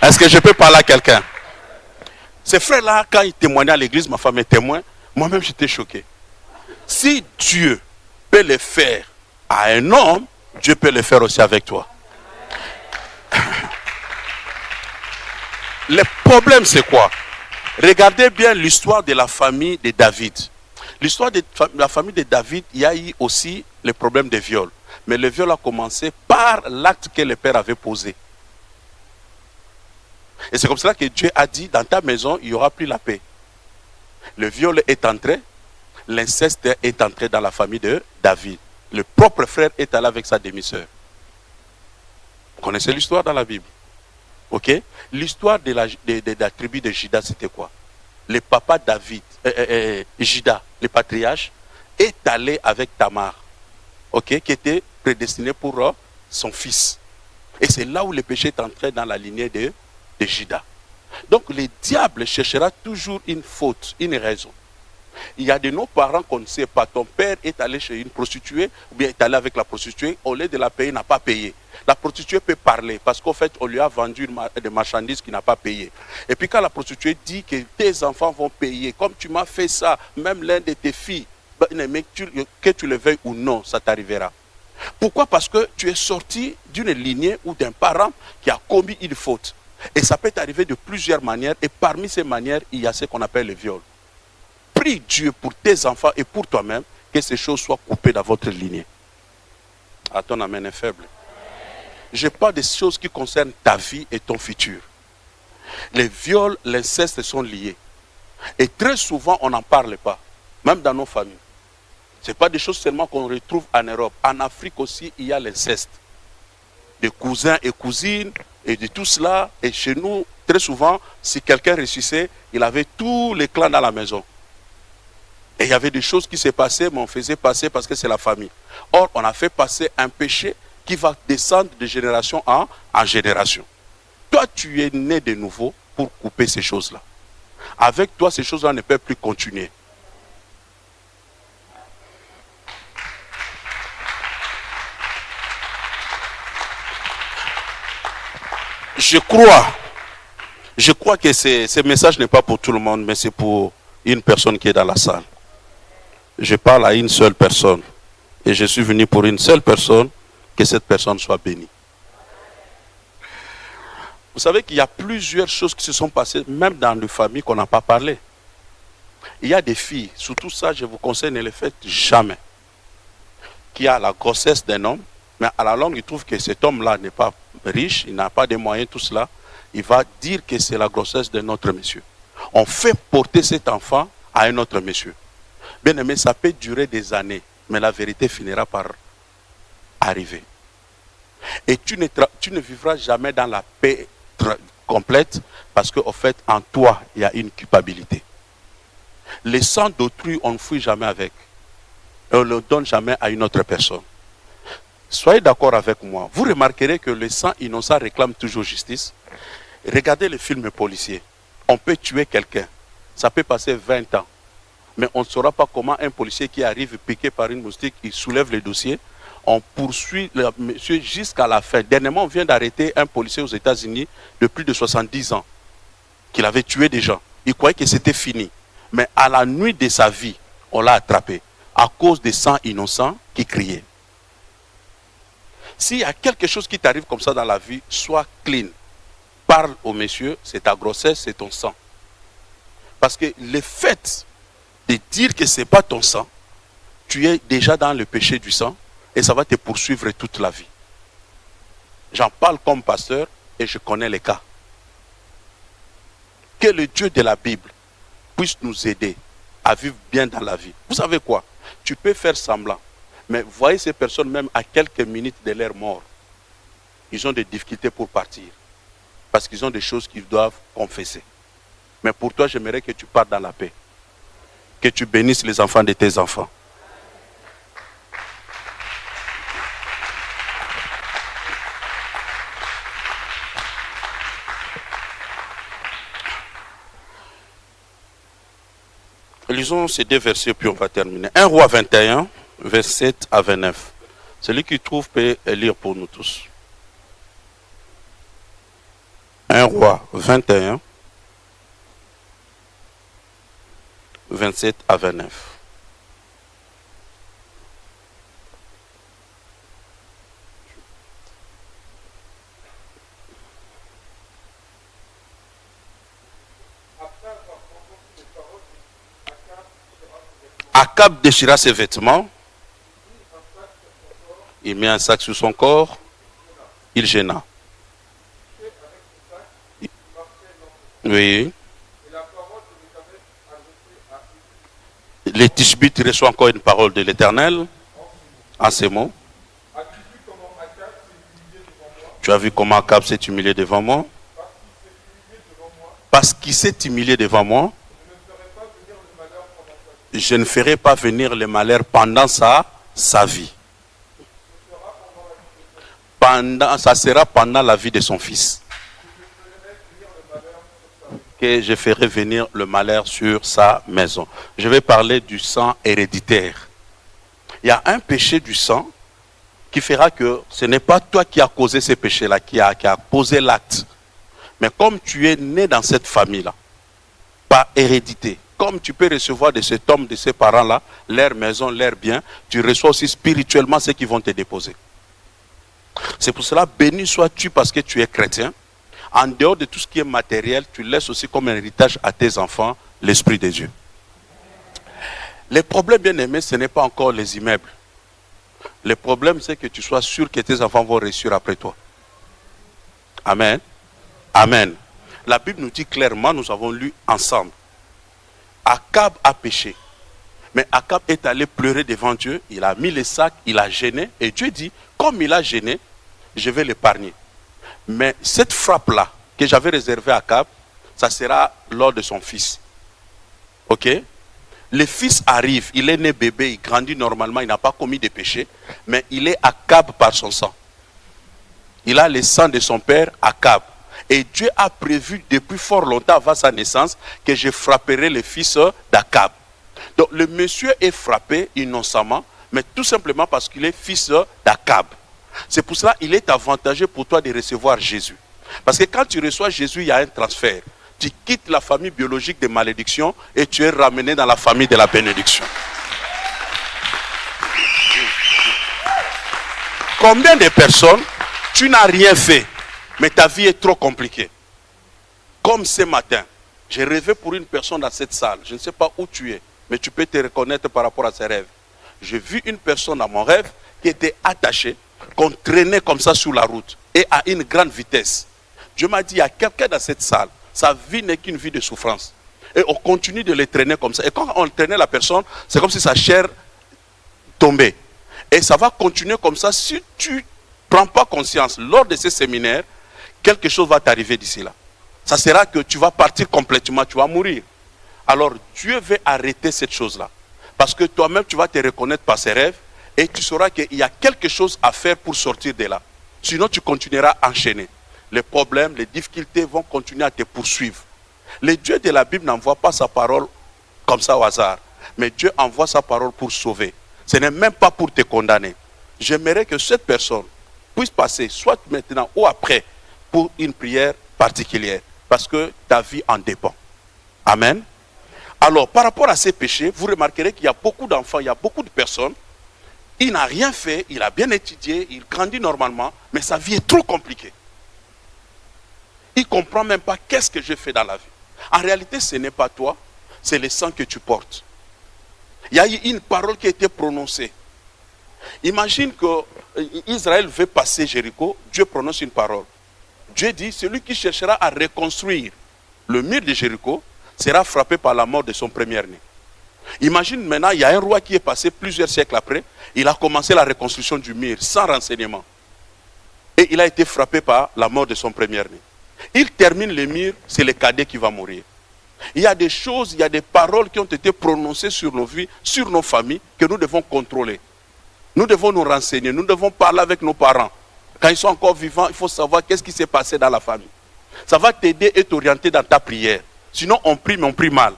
est-ce que je peux parler à quelqu'un? Ces frères-là, quand ils témoignaient à l'église, ma femme est témoin, moi-même j'étais choqué. Si Dieu peut le faire à un homme, Dieu peut le faire aussi avec toi. Le problème c'est quoi? Regardez bien l'histoire de la famille de David. L'histoire de la famille de David, il y a eu aussi le problème des viols. Mais le viol a commencé par l'acte que le père avait posé. Et c'est comme cela que Dieu a dit, dans ta maison, il n'y aura plus la paix. Le viol est entré, l'inceste est entré dans la famille de David. Le propre frère est allé avec sa demi-sœur. Vous connaissez l'histoire dans la Bible? Ok? L'histoire de la tribu de Juda, c'était quoi? Le papa David, Juda, le patriarche, est allé avec Tamar, ok, qui était prédestiné pour son fils. Et c'est là où le péché est entré dans la lignée de Juda. Donc le diable cherchera toujours une faute, une raison. Il y a de nos parents qu'on ne sait pas. Ton père est allé chez une prostituée, ou bien est allé avec la prostituée, au lieu de la payer, n'a pas payé. La prostituée peut parler, parce qu'en fait, on lui a vendu des marchandises qu'il n'a pas payé. Et puis quand la prostituée dit que tes enfants vont payer, comme tu m'as fait ça, même l'un de tes filles, mais que tu le veuilles ou non, ça t'arrivera. Pourquoi? Parce que tu es sorti d'une lignée ou d'un parent qui a commis une faute. Et ça peut t'arriver de plusieurs manières, et parmi ces manières, il y a ce qu'on appelle le viol. Prie Dieu pour tes enfants et pour toi-même que ces choses soient coupées dans votre lignée. Ah, ton amen est faible. Je parle des choses qui concernent ta vie et ton futur. Les viols, l'inceste sont liés. Et très souvent, on n'en parle pas, même dans nos familles. Ce n'est pas des choses seulement qu'on retrouve en Europe. En Afrique aussi, il y a l'inceste. Des cousins et cousines, et de tout cela. Et chez nous, très souvent, si quelqu'un réussissait, il avait tous les clans dans la maison. Et il y avait des choses qui s'est passées, mais on faisait passer parce que c'est la famille. Or, on a fait passer un péché qui va descendre de génération en génération. Toi, tu es né de nouveau pour couper ces choses-là. Avec toi, ces choses-là ne peuvent plus continuer. Je crois que ce message n'est pas pour tout le monde, mais c'est pour une personne qui est dans la salle. Je parle à une seule personne. Et je suis venu pour une seule personne, que cette personne soit bénie. Vous savez qu'il y a plusieurs choses qui se sont passées, même dans les familles qu'on n'a pas parlé. Il y a des filles, surtout ça, je vous conseille, ne le faites jamais. Qui a la grossesse d'un homme, mais à la longue, il trouve que cet homme-là n'est pas riche, il n'a pas de moyens, tout cela. Il va dire que c'est la grossesse d'un autre monsieur. On fait porter cet enfant à un autre monsieur. Bien aimé, ça peut durer des années, mais la vérité finira par arriver. Et tu ne vivras jamais dans la paix complète, parce qu'en fait, en toi, il y a une culpabilité. Le sang d'autrui, on ne fuit jamais avec. Et on ne le donne jamais à une autre personne. Soyez d'accord avec moi. Vous remarquerez que le sang innocent réclame toujours justice. Regardez les films policiers. On peut tuer quelqu'un. Ça peut passer 20 ans. Mais on ne saura pas comment un policier qui arrive piqué par une moustique, il soulève le dossier. On poursuit le monsieur jusqu'à la fin. Dernièrement, on vient d'arrêter un policier aux États-Unis de plus de 70 ans, qu'il avait tué des gens. Il croyait que c'était fini. Mais à la nuit de sa vie, on l'a attrapé à cause des sangs innocents qui criaient. S'il y a quelque chose qui t'arrive comme ça dans la vie, sois clean. Parle au monsieur, c'est ta grossesse, c'est ton sang. Parce que le fait de dire que ce n'est pas ton sang, tu es déjà dans le péché du sang et ça va te poursuivre toute la vie. J'en parle comme pasteur et je connais les cas. Que le Dieu de la Bible puisse nous aider à vivre bien dans la vie. Vous savez quoi? Tu peux faire semblant, mais voyez ces personnes même à quelques minutes de leur mort, ils ont des difficultés pour partir parce qu'ils ont des choses qu'ils doivent confesser. Mais pour toi, j'aimerais que tu partes dans la paix. Que tu bénisses les enfants de tes enfants. Lisons ces deux versets puis on va terminer. 1 Roi 21, verset à 29. Celui qui trouve peut lire pour nous tous. 1 Roi 21, 27 à 29. Akab déchira ses vêtements, il mit un sac sur son corps, il gêna. Oui. Les Tishbites reçoivent encore une parole de l'Éternel en ces mots. Tu as vu comment Akab s'est humilié devant moi? Parce qu'il s'est humilié devant moi, je ne ferai pas venir le malheur pendant sa vie. Ça sera pendant la vie de son fils que je ferai venir le malheur sur sa maison. Je vais parler du sang héréditaire. Il y a un péché du sang qui fera que ce n'est pas toi qui as causé ce péché-là, qui a posé l'acte. Mais comme tu es né dans cette famille-là, par hérédité, comme tu peux recevoir de cet homme, de ces parents-là, leur maison, leur bien, tu reçois aussi spirituellement ce qu'ils vont te déposer. C'est pour cela, béni sois-tu parce que tu es chrétien. En dehors de tout ce qui est matériel, tu laisses aussi comme un héritage à tes enfants l'Esprit de Dieu. Le problème, bien aimé, ce n'est pas encore les immeubles. Le problème, c'est que tu sois sûr que tes enfants vont réussir après toi. Amen. Amen. La Bible nous dit clairement, nous avons lu ensemble. Akab a péché. Mais Akab est allé pleurer devant Dieu. Il a mis les sacs, il a gêné. Et Dieu dit, comme il a gêné, je vais l'épargner. Mais cette frappe-là, que j'avais réservé à Akab, ça sera lors de son fils. Ok? Le fils arrive, il est né bébé, il grandit normalement, il n'a pas commis de péché, mais il est Akab par son sang. Il a le sang de son père, Akab. Et Dieu a prévu depuis fort longtemps avant sa naissance que je frapperai le fils d'Akab. Donc le monsieur est frappé innocemment, mais tout simplement parce qu'il est fils d'Akab. C'est pour cela qu'il est avantageux pour toi de recevoir Jésus. Parce que quand tu reçois Jésus, il y a un transfert. Tu quittes la famille biologique de malédiction et tu es ramené dans la famille de la bénédiction. Combien de personnes, tu n'as rien fait, mais ta vie est trop compliquée. Comme ce matin, j'ai rêvé pour une personne dans cette salle. Je ne sais pas où tu es, mais tu peux te reconnaître par rapport à ses rêves. J'ai vu une personne dans mon rêve qui était attachée, qu'on traînait comme ça sur la route et à une grande vitesse. Dieu m'a dit, il y a quelqu'un dans cette salle, sa vie n'est qu'une vie de souffrance. Et on continue de les traîner comme ça. Et quand on traînait la personne, c'est comme si sa chair tombait. Et ça va continuer comme ça. Si tu ne prends pas conscience lors de ces séminaires, quelque chose va t'arriver d'ici là. Ça sera que tu vas partir complètement, tu vas mourir. Alors Dieu veut arrêter cette chose-là. Parce que toi-même, tu vas te reconnaître par ses rêves et tu sauras qu'il y a quelque chose à faire pour sortir de là. Sinon, tu continueras à enchaîner. Les problèmes, les difficultés vont continuer à te poursuivre. Le Dieu de la Bible n'envoie pas sa parole comme ça au hasard. Mais Dieu envoie sa parole pour sauver. Ce n'est même pas pour te condamner. J'aimerais que cette personne puisse passer, soit maintenant ou après, pour une prière particulière. Parce que ta vie en dépend. Amen. Alors, par rapport à ces péchés, vous remarquerez qu'il y a beaucoup d'enfants, il y a beaucoup de personnes. Il n'a rien fait, il a bien étudié, il grandit normalement, mais sa vie est trop compliquée. Il ne comprend même pas qu'est-ce que je fais dans la vie. En réalité, ce n'est pas toi, c'est le sang que tu portes. Il y a eu une parole qui a été prononcée. Imagine que Israël veut passer Jéricho, Dieu prononce une parole. Dieu dit, celui qui cherchera à reconstruire le mur de Jéricho sera frappé par la mort de son premier-né. Imagine maintenant, il y a un roi qui est passé plusieurs siècles après, il a commencé la reconstruction du mur sans renseignement. Et il a été frappé par la mort de son premier-né. Il termine le mur, c'est le cadet qui va mourir. Il y a des choses, il y a des paroles qui ont été prononcées sur nos vies, sur nos familles, que nous devons contrôler. Nous devons nous renseigner, nous devons parler avec nos parents. Quand ils sont encore vivants, il faut savoir qu'est-ce qui s'est passé dans la famille. Ça va t'aider et t'orienter dans ta prière. Sinon, on prie, mais on prie mal.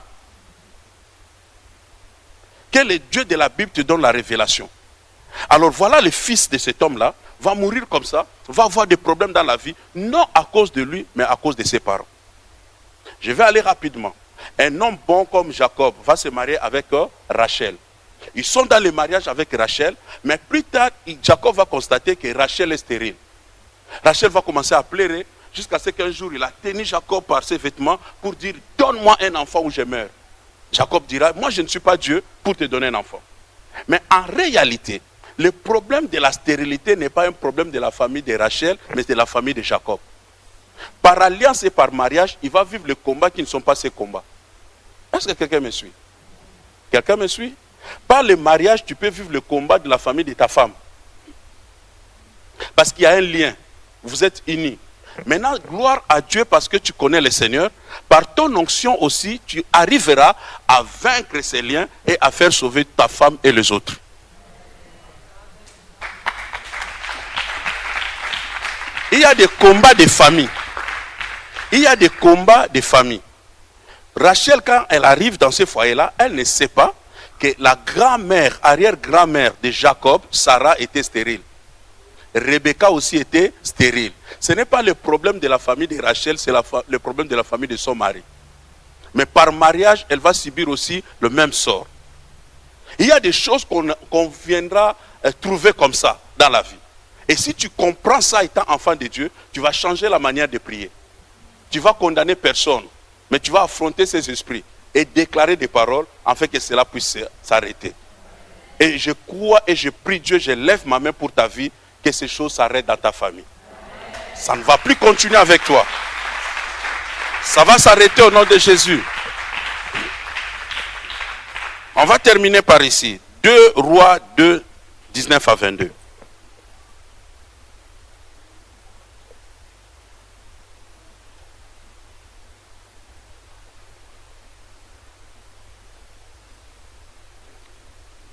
Que le Dieu de la Bible te donne la révélation. Alors voilà, le fils de cet homme-là va mourir comme ça, va avoir des problèmes dans la vie, non à cause de lui, mais à cause de ses parents. Je vais aller rapidement. Un homme bon comme Jacob va se marier avec Rachel. Ils sont dans le mariage avec Rachel, mais plus tard, Jacob va constater que Rachel est stérile. Rachel va commencer à pleurer jusqu'à ce qu'un jour, il a tenu Jacob par ses vêtements pour dire « Donne-moi un enfant ou je meurs ». Jacob dira « Moi, je ne suis pas Dieu pour te donner un enfant ». Mais en réalité, le problème de la stérilité n'est pas un problème de la famille de Rachel, mais de la famille de Jacob. Par alliance et par mariage, il va vivre les combats qui ne sont pas ses combats. Est-ce que quelqu'un me suit? Quelqu'un me suit? Par le mariage, tu peux vivre le combat de la famille de ta femme. Parce qu'il y a un lien. Vous êtes unis. Maintenant, gloire à Dieu parce que tu connais le Seigneur. Par ton onction aussi, tu arriveras à vaincre ces liens et à faire sauver ta femme et les autres. Il y a des combats de famille. Il y a des combats de famille. Rachel, quand elle arrive dans ce foyer-là, elle ne sait pas que la grand-mère, arrière-grand-mère de Jacob, Sarah, était stérile. Rebecca aussi était stérile. Ce n'est pas le problème de la famille de Rachel, c'est le problème de la famille de son mari. Mais par mariage, elle va subir aussi le même sort. Il y a des choses qu'on viendra trouver comme ça dans la vie. Et si tu comprends ça étant enfant de Dieu, tu vas changer la manière de prier. Tu vas condamner personne, mais tu vas affronter ces esprits et déclarer des paroles afin que cela puisse s'arrêter. Et je crois et je prie Dieu, je lève ma main pour ta vie, que ces choses s'arrêtent dans ta famille. Ça ne va plus continuer avec toi. Ça va s'arrêter au nom de Jésus. On va terminer par ici. 2 Rois 2, 19 à 22.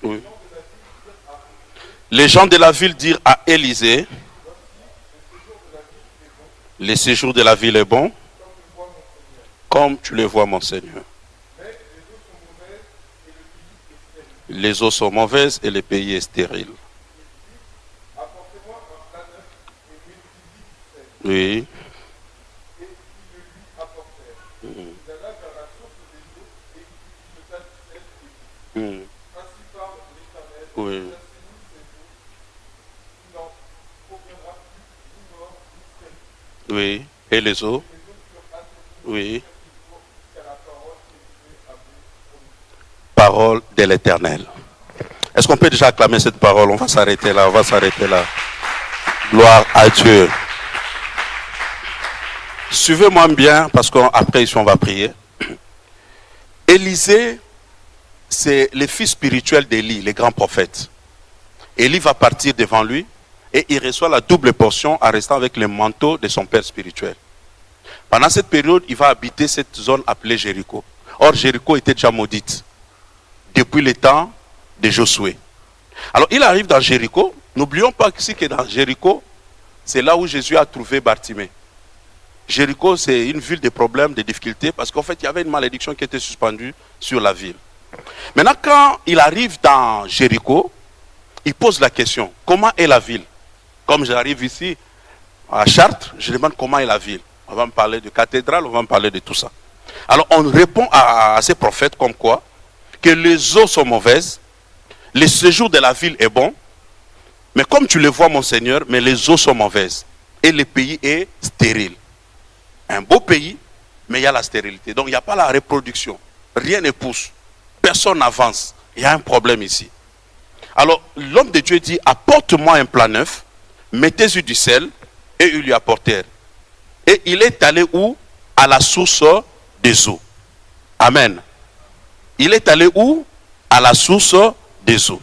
Oui. Les gens de la ville dirent à Élisée, le séjour de la ville est bon, comme tu le vois, mon Seigneur. Les eaux sont mauvaises et le pays est stérile. Oui. Oui. Oui. Et les eaux? Oui. Parole de l'Éternel. Est-ce qu'on peut déjà acclamer cette parole? On va s'arrêter là, Gloire à Dieu. Suivez-moi bien, parce qu'après ici on va prier. Élisée, c'est le fils spirituel d'Élie, le grand prophète. Élie va partir devant lui et il reçoit la double portion en restant avec le manteau de son père spirituel. Pendant cette période, il va habiter cette zone appelée Jéricho. Or, Jéricho était déjà maudite depuis le temps de Josué. Alors, il arrive dans Jéricho. N'oublions pas ici que dans Jéricho, c'est là où Jésus a trouvé Bartimée. Jéricho, c'est une ville de problèmes, de difficultés, parce qu'en fait, il y avait une malédiction qui était suspendue sur la ville. Maintenant, quand il arrive dans Jéricho, il pose la question, comment est la ville? Comme j'arrive ici à Chartres, je demande comment est la ville. On va me parler de cathédrale, on va me parler de tout ça. Alors, on répond à ces prophètes comme quoi? Que les eaux sont mauvaises, le séjour de la ville est bon, mais comme tu le vois, mon Seigneur, mais les eaux sont mauvaises et le pays est stérile. Un beau pays, mais il y a la stérilité. Donc, il n'y a pas la reproduction. Rien ne pousse. Personne n'avance. Il y a un problème ici. Alors, l'homme de Dieu dit, apporte-moi un plat neuf, mettez-y du sel, et ils lui apportèrent. Et il est allé où? À la source des eaux. Amen. Il est allé où? À la source des eaux.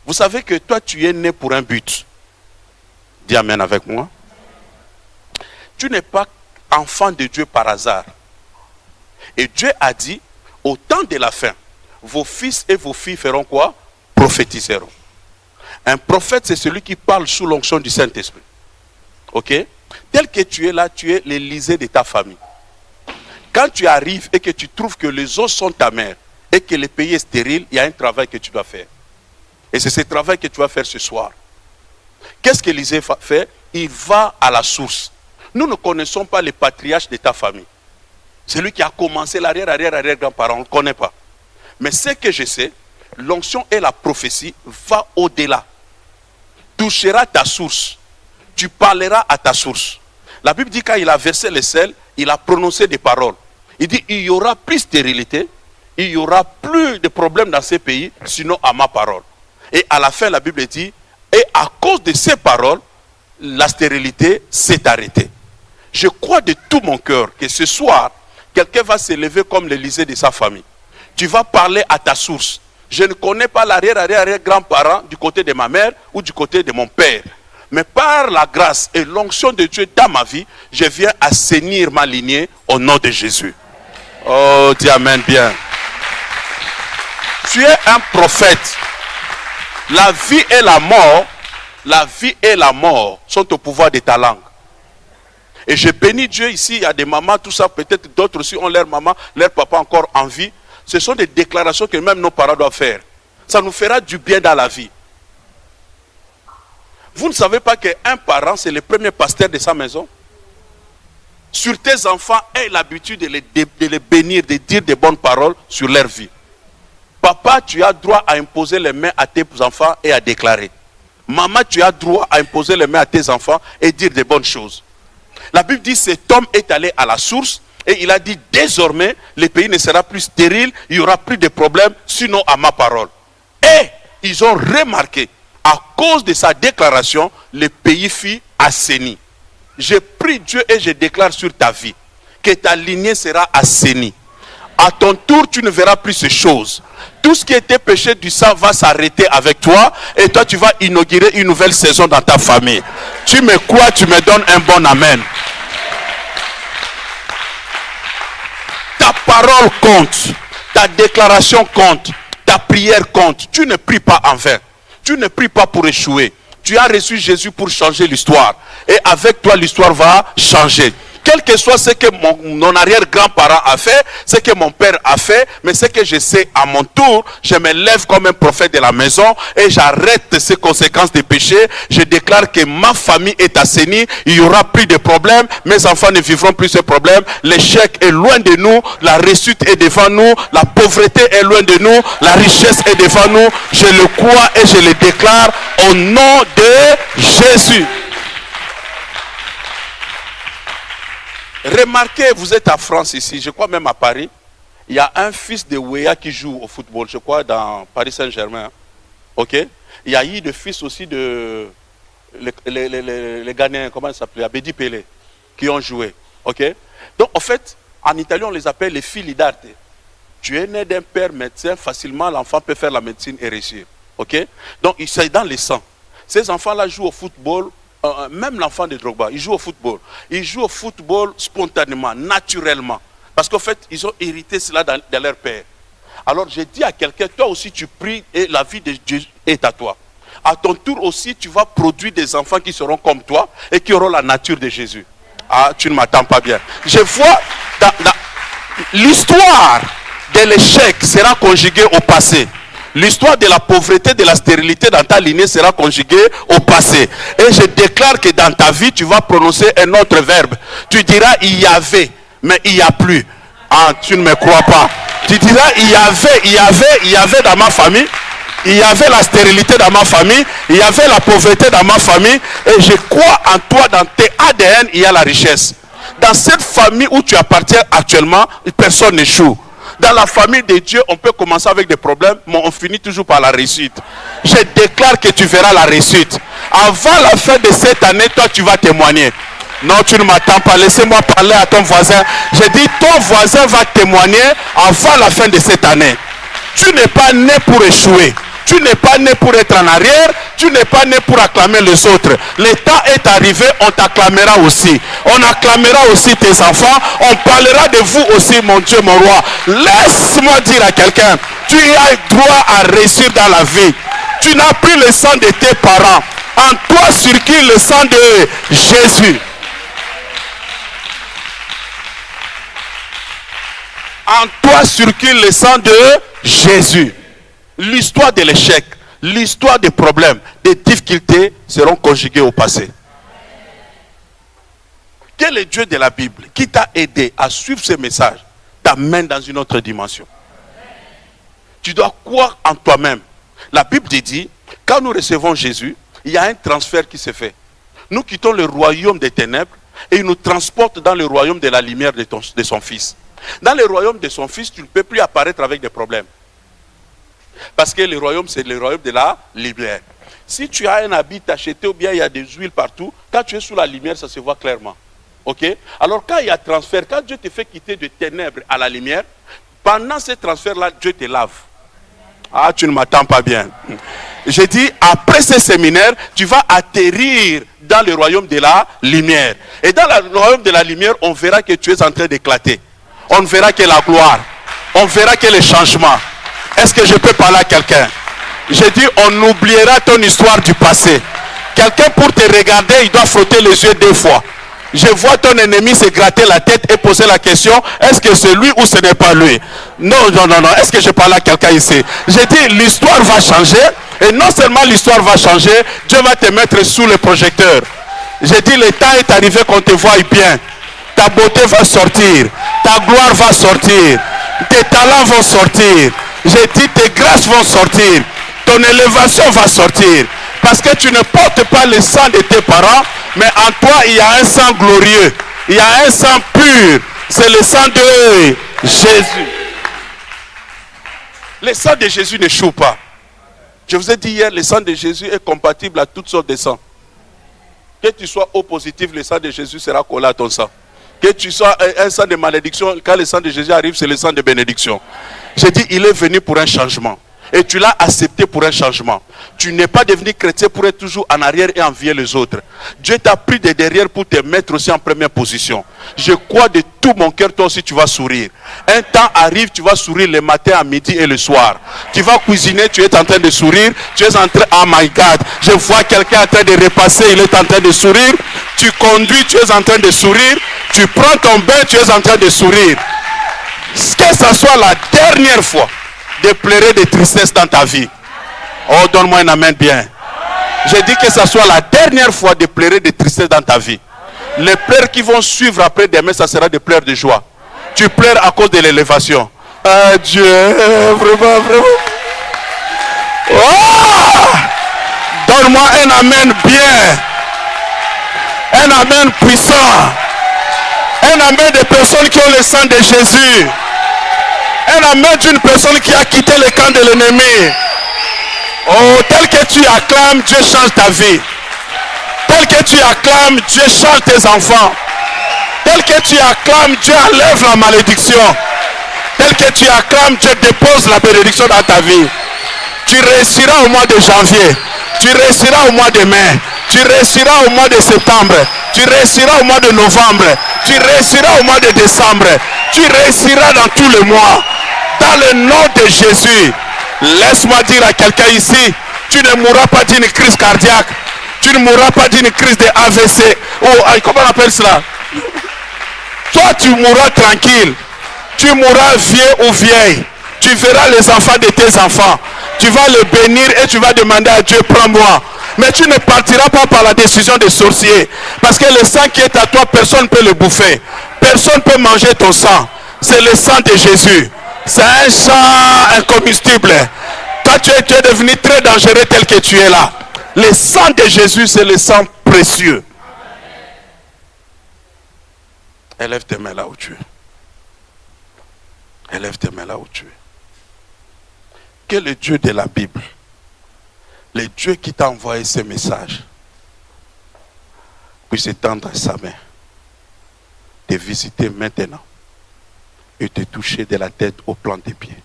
Vous savez que toi, tu es né pour un but. Dis amen avec moi. Tu n'es pas enfant de Dieu par hasard. Et Dieu a dit, au temps de la fin, vos fils et vos filles feront quoi? Prophétiseront. Un prophète, c'est celui qui parle sous l'onction du Saint-Esprit. Ok? Tel que tu es là, tu es l'Élysée de ta famille. Quand tu arrives et que tu trouves que les eaux sont amères et que le pays est stérile, il y a un travail que tu dois faire. Et c'est ce travail que tu vas faire ce soir. Qu'est-ce qu'Élisée fait? Il va à la source. Nous ne connaissons pas les patriarches de ta famille. Celui qui a commencé l'arrière-grand-parent, on ne le connaît pas. Mais ce que je sais, l'onction et la prophétie va au-delà. Touchera ta source. Tu parleras à ta source. La Bible dit quand il a versé le sel, il a prononcé des paroles. Il dit il y aura plus de stérilité, il y aura plus de problèmes dans ces pays, sinon à ma parole. Et à la fin, la Bible dit, et à cause de ces paroles, la stérilité s'est arrêtée. Je crois de tout mon cœur que ce soir, quelqu'un va se lever comme l'Élysée de sa famille. Tu vas parler à ta source. Je ne connais pas l'arrière-grand-parent du côté de ma mère ou du côté de mon père. Mais par la grâce et l'onction de Dieu dans ma vie, je viens assainir ma lignée au nom de Jésus. Oh, dis amen bien. Tu es un prophète. La vie et la mort sont au pouvoir de ta langue. Et je bénis Dieu ici, il y a des mamans, tout ça, peut-être d'autres aussi ont leur maman, leur papa encore en vie. Ce sont des déclarations que même nos parents doivent faire. Ça nous fera du bien dans la vie. Vous ne savez pas qu'un parent, c'est le premier pasteur de sa maison? Sur tes enfants, aie l'habitude de les bénir, de dire des bonnes paroles sur leur vie. Papa, tu as droit à imposer les mains à tes enfants et à déclarer. Maman, tu as droit à imposer les mains à tes enfants et dire des bonnes choses. La Bible dit, cet homme est allé à la source et il a dit, désormais, le pays ne sera plus stérile, il n'y aura plus de problèmes, sinon à ma parole. Et ils ont remarqué, à cause de sa déclaration, le pays fut assaini. Je prie Dieu et je déclare sur ta vie que ta lignée sera assainie. À ton tour, tu ne verras plus ces choses. Tout ce qui était péché du sang va s'arrêter avec toi et toi, tu vas inaugurer une nouvelle saison dans ta famille. Tu me crois, tu me donnes un bon amen. Ta parole compte, ta déclaration compte, ta ta prière compte. Tu ne pries pas en vain. Tu ne pries pas pour échouer. Tu as reçu Jésus pour changer l'histoire. Et avec toi, l'histoire va changer. Quel que soit ce que mon arrière-grand-parent a fait, ce que mon père a fait, mais ce que je sais à mon tour, je me lève comme un prophète de la maison et j'arrête ces conséquences des péchés. Je déclare que ma famille est assainie, il n'y aura plus de problèmes, mes enfants ne vivront plus ces problèmes, l'échec est loin de nous, la réussite est devant nous, la pauvreté est loin de nous, la richesse est devant nous. Je le crois et je le déclare au nom de Jésus. Remarquez, vous êtes à France ici, je crois même à Paris. Il y a un fils de Wea qui joue au football, je crois dans Paris Saint-Germain. Ok? Il y a eu le fils aussi de les Ghanéens, comment il s'appelait? Abedi Pelé, qui ont joué. Ok? Donc en fait, en Italie, on les appelle les figli d'arte. Tu es né d'un père médecin, facilement l'enfant peut faire la médecine et réussir. Ok? Donc c'est dans les sangs. Ces enfants-là jouent au football. Même l'enfant de Drogba, il joue au football. Il joue au football spontanément, naturellement. Parce qu'en fait, ils ont hérité cela de leur père. Alors j'ai dit à quelqu'un, toi aussi tu pries et la vie de Dieu est à toi. À ton tour aussi, tu vas produire des enfants qui seront comme toi et qui auront la nature de Jésus. Ah, tu ne m'attends pas bien. Je vois l'histoire de l'échec sera conjuguée au passé. L'histoire de la pauvreté, de la stérilité dans ta lignée sera conjuguée au passé. Et je déclare que dans ta vie, tu vas prononcer un autre verbe. Tu diras il y avait, mais il n'y a plus. Ah, tu ne me crois pas. Tu diras il y avait dans ma famille. Il y avait la stérilité dans ma famille. Il y avait la pauvreté dans ma famille. Et je crois en toi, dans tes ADN, il y a la richesse. Dans cette famille où tu appartiens actuellement, personne n'échoue. Dans la famille de Dieu, on peut commencer avec des problèmes, mais on finit toujours par la réussite. Je déclare que tu verras la réussite. Avant la fin de cette année, toi, tu vas témoigner. Non, tu ne m'attends pas. Laissez-moi parler à ton voisin. Je dis, ton voisin va témoigner avant la fin de cette année. Tu n'es pas né pour échouer. Tu n'es pas né pour être en arrière. Tu n'es pas né pour acclamer les autres. Le temps est arrivé, on t'acclamera aussi. On acclamera aussi tes enfants. On parlera de vous aussi, mon Dieu, mon roi. Laisse-moi dire à quelqu'un, tu as droit à réussir dans la vie. Tu n'as plus le sang de tes parents. En toi circule le sang de Jésus. En toi circule le sang de Jésus. L'histoire de l'échec, l'histoire des problèmes, des difficultés seront conjuguées au passé. Quel est Dieu de la Bible qui t'a aidé à suivre ce message, t'amène dans une autre dimension? Tu dois croire en toi-même. La Bible dit, quand nous recevons Jésus, il y a un transfert qui se fait. Nous quittons le royaume des ténèbres et il nous transporte dans le royaume de la lumière de son Fils. Dans le royaume de son Fils, tu ne peux plus apparaître avec des problèmes. Parce que le royaume, c'est le royaume de la lumière. Si tu as un habit acheté ou bien il y a des huiles partout, quand tu es sous la lumière, ça se voit clairement. Ok? Alors quand il y a transfert, quand Dieu te fait quitter de ténèbres à la lumière, pendant ce transfert-là, Dieu te lave. Ah, tu ne m'attends pas bien. J'ai dit, après ce séminaire, tu vas atterrir dans le royaume de la lumière. Et dans le royaume de la lumière, on verra que tu es en train d'éclater. On ne verra que la gloire. On verra que le changement. Est-ce que je peux parler à quelqu'un? J'ai dit, on oubliera ton histoire du passé. Quelqu'un pour te regarder, il doit frotter les yeux 2 fois. Je vois ton ennemi se gratter la tête et poser la question, est-ce que c'est lui ou ce n'est pas lui? Non, non, non, non. Est-ce que je parle à quelqu'un ici? J'ai dit, l'histoire va changer. Et non seulement l'histoire va changer, Dieu va te mettre sous le projecteur. J'ai dit, le temps est arrivé qu'on te voie bien. Ta beauté va sortir. Ta gloire va sortir. Tes talents vont sortir. J'ai dit, tes grâces vont sortir. Ton élévation va sortir. Parce que tu ne portes pas le sang de tes parents, mais en toi, il y a un sang glorieux. Il y a un sang pur. C'est le sang de Jésus. Le sang de Jésus n'échoue pas. Je vous ai dit hier, le sang de Jésus est compatible à toutes sortes de sang. Que tu sois O positif, le sang de Jésus sera collé à ton sang. Que tu sois un sang de malédiction, quand le sang de Jésus arrive, c'est le sang de bénédiction. J'ai dit, il est venu pour un changement. Et tu l'as accepté pour un changement. Tu n'es pas devenu chrétien pour être toujours en arrière et envier les autres. Dieu t'a pris de derrière pour te mettre aussi en première position. Je crois de tout mon cœur, toi aussi tu vas sourire. Un temps arrive, tu vas sourire le matin, à midi et le soir. Tu vas cuisiner, tu es en train de sourire. Tu es en train, oh my God, je vois quelqu'un en train de repasser, il est en train de sourire. Tu conduis, tu es en train de sourire. Tu prends ton bain, tu es en train de sourire. Que ce soit la dernière fois de pleurer de tristesse dans ta vie. Oh, donne-moi un amen bien. J'ai dit que ce soit la dernière fois de pleurer de tristesse dans ta vie. Les pleurs qui vont suivre après demain, ça sera des pleurs de joie. Tu pleures à cause de l'élévation. Ah Dieu, vraiment, vraiment. Oh! Donne-moi un amen bien. Un amen puissant. Un amen de personnes qui ont le sang de Jésus. Un amen d'une personne qui a quitté le camp de l'ennemi. Oh, tel que tu acclames, Dieu change ta vie. Tel que tu acclames, Dieu change tes enfants. Tel que tu acclames, Dieu enlève la malédiction. Tel que tu acclames, Dieu dépose la bénédiction dans ta vie. Tu réussiras au mois de janvier. Tu réussiras au mois de mai. Tu réussiras au mois de septembre. Tu réussiras au mois de novembre. Tu réussiras au mois de décembre. Tu réussiras dans tous les mois. Dans le nom de Jésus. Laisse-moi dire à quelqu'un ici, tu ne mourras pas d'une crise cardiaque. Tu ne mourras pas d'une crise de AVC. Oh, comment on appelle cela? Toi, tu mourras tranquille. Tu mourras vieux ou vieille. Tu verras les enfants de tes enfants. Tu vas les bénir et tu vas demander à Dieu, prends-moi. Mais tu ne partiras pas par la décision des sorciers. Parce que le sang qui est à toi, personne ne peut le bouffer. Personne ne peut manger ton sang. C'est le sang de Jésus. C'est un sang incombustible. Toi, tu es devenu très dangereux tel que tu es là. Le sang de Jésus, c'est le sang précieux. Élève tes mains là où tu es. Élève tes mains là où tu es. Que le Dieu de la Bible, le Dieu qui t'a envoyé ce message, puisse étendre sa main, te visiter maintenant et te toucher de la tête au plan des pieds.